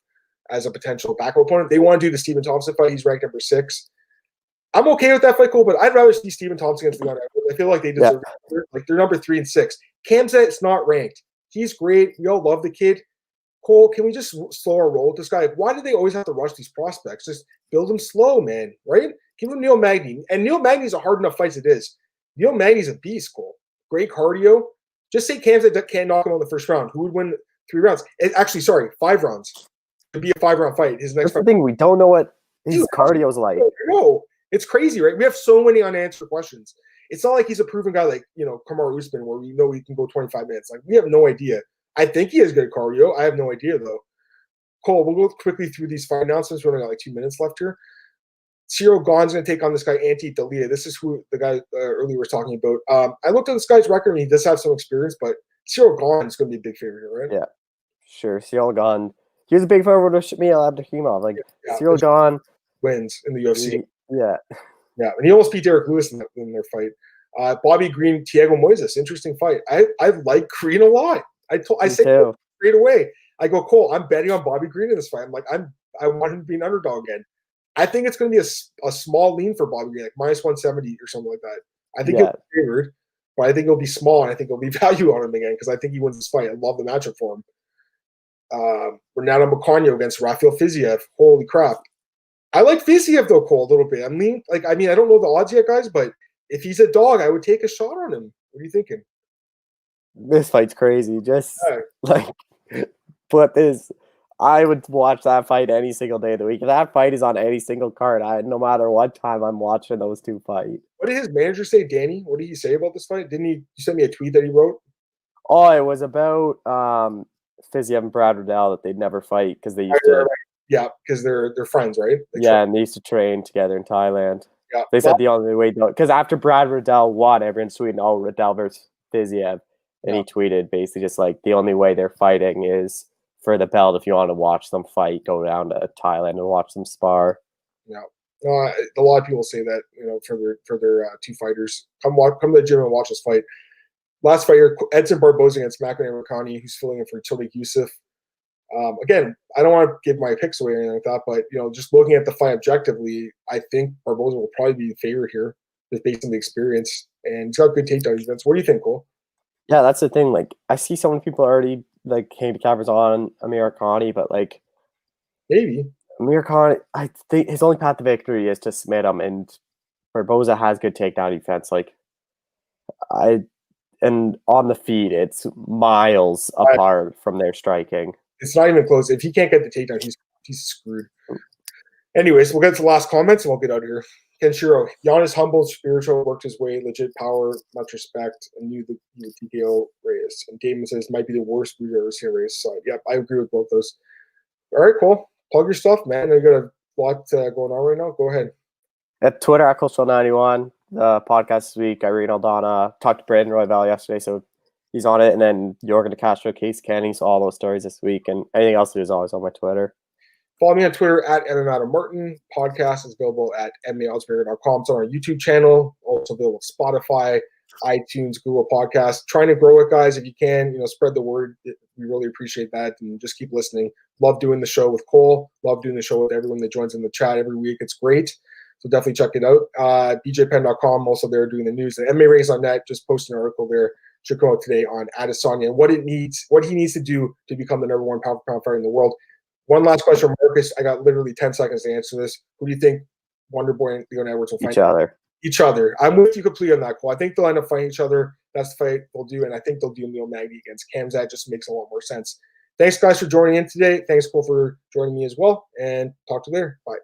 as a potential backup opponent. They want to do the Stephen Thompson fight. He's ranked number 6. I'm okay with that fight, Cole, but I'd rather see Stephen Thompson against Leon Edwards. I feel like they deserve it. Like, they're number 3 and 6. Khamzat's not ranked. He's great. We all love the kid. Cole, can we just slow our roll with this guy? Like, why do they always have to rush these prospects? Just build them slow, man, right? Give him Neil Magny. And Neil Magny's a hard enough fight as it is. Neil Magny's a beast, Cole. Great cardio. Just say Khamzat can't knock him on the first round. Who would win 3 rounds? Actually, sorry, 5 rounds. It'd be a 5-round fight. His next fight. The thing, we don't know what his cardio is like. No, it's crazy, right? We have so many unanswered questions. It's not like he's a proven guy like, Kamaru Usman, where we know he can go 25 minutes. Like, we have no idea. I think he has good cardio. I have no idea, though. Cole, we'll go quickly through these fight announcements. We only got like 2 minutes left here. Ciryl Gane's going to take on this guy, Ante, Delija. This is who the guy earlier was talking about. I looked at this guy's record, and he does have some experience, but Ciryl Gane is going to be a big favorite here, right? Yeah, sure. Ciryl Gane. He was a big favorite to Chimaev Abdurrahimov. Like, Ciryl Gane wins in the UFC. Yeah, and he almost beat Derek Lewis in their fight. Bobby Green, Thiago Moises, interesting fight. I like Green a lot. I say straight away. I go, Cole, I'm betting on Bobby Green in this fight. I'm like, I want him to be an underdog again. I think it's going to be a small lean for Bobby Green, like minus 170 or something like that. I think he'll be favored, but I think it'll be small, and I think there'll be value on him again because I think he wins this fight. I love the matchup for him. Renato Makwan against Rafael Fiziev. Holy crap. I like Fiziev, though, Cole, a little bit. I don't know the odds yet, guys, but if he's a dog, I would take a shot on him. What are you thinking? This fight's crazy. I would watch that fight any single day of the week. If that fight is on any single card, no matter what time I'm watching those 2 fight. What did his manager say, Danny? What did he say about this fight? Didn't he? You sent me a tweet that he wrote? Oh, it was about Fiziev and Brad Riddell that they'd never fight because they used to. Right. Yeah, because they're friends, right? And they used to train together in Thailand. Yeah. They said the only way, because after Brad Riddell won, everyone's tweeting, oh, Riddell versus Fiziev. And he tweeted basically just like, the only way they're fighting is for the belt. If you want to watch them fight, go down to Thailand and watch them spar. Yeah. A lot of people say that, for their 2 fighters. Come to the gym and watch us fight. Last fight here, Edson Barboza against Makwan Amirkhani, who's filling in for Tariq Yusuf. Again, I don't want to give my picks away or anything like that, but just looking at the fight objectively, I think Barboza will probably be the favorite here, just based on the experience, and he's got good takedown defense. What do you think, Cole? Yeah, that's the thing. Like, I see so many people already like handicappers on Amirkhani, but like maybe Amirkhani, I think his only path to victory is to submit him, and Barboza has good takedown defense. And on the feet, it's miles apart from their striking. It's not even close. If he can't get the takedown, he's screwed. Anyways, we'll get to the last comments and we'll get out of here. Kenshiro, Jan is humble, spiritual, worked his way, legit power, much respect, and knew the TKO Reyes. And Damon says might be the worst we've ever seen Reyes side. Yep, I agree with both those. All right, cool. Plug your stuff, man. You got a lot going on right now. Go ahead. At Twitter at Coastal91, the podcast this week. Irene, Aldana, talked to Brandon Royval yesterday, so he's on it. And then Jorgen De Castro, Case Canning, so all those stories this week. And anything else is always on my Twitter. Follow me on Twitter at MMAOB. Podcast is available at MMAOB.com. It's on our YouTube channel. Also available on Spotify, iTunes, Google Podcasts. Trying to grow it, guys. If you can, spread the word. We really appreciate that. And just keep listening. Love doing the show with Cole. Love doing the show with everyone that joins in the chat every week. It's great. So definitely check it out. BJPen.com, also there doing the news. And MMARings.net, just posted an article there. Should come out today on Adesanya and what he needs to do to become the number 1 pound-for-pound fighter in the world. One last question, Marcus. I got literally 10 seconds to answer this. Who do you think Wonderboy and Leon Edwards will fight? Each other. each other. I'm with you completely on that, Cole. I think they'll end up fighting each other. That's the fight they'll do, and I think they'll do Neil Magny against Khamzat. Just makes a lot more sense. Thanks, guys, for joining in today. Thanks, Cole, for joining me as well, and talk to you later. Bye.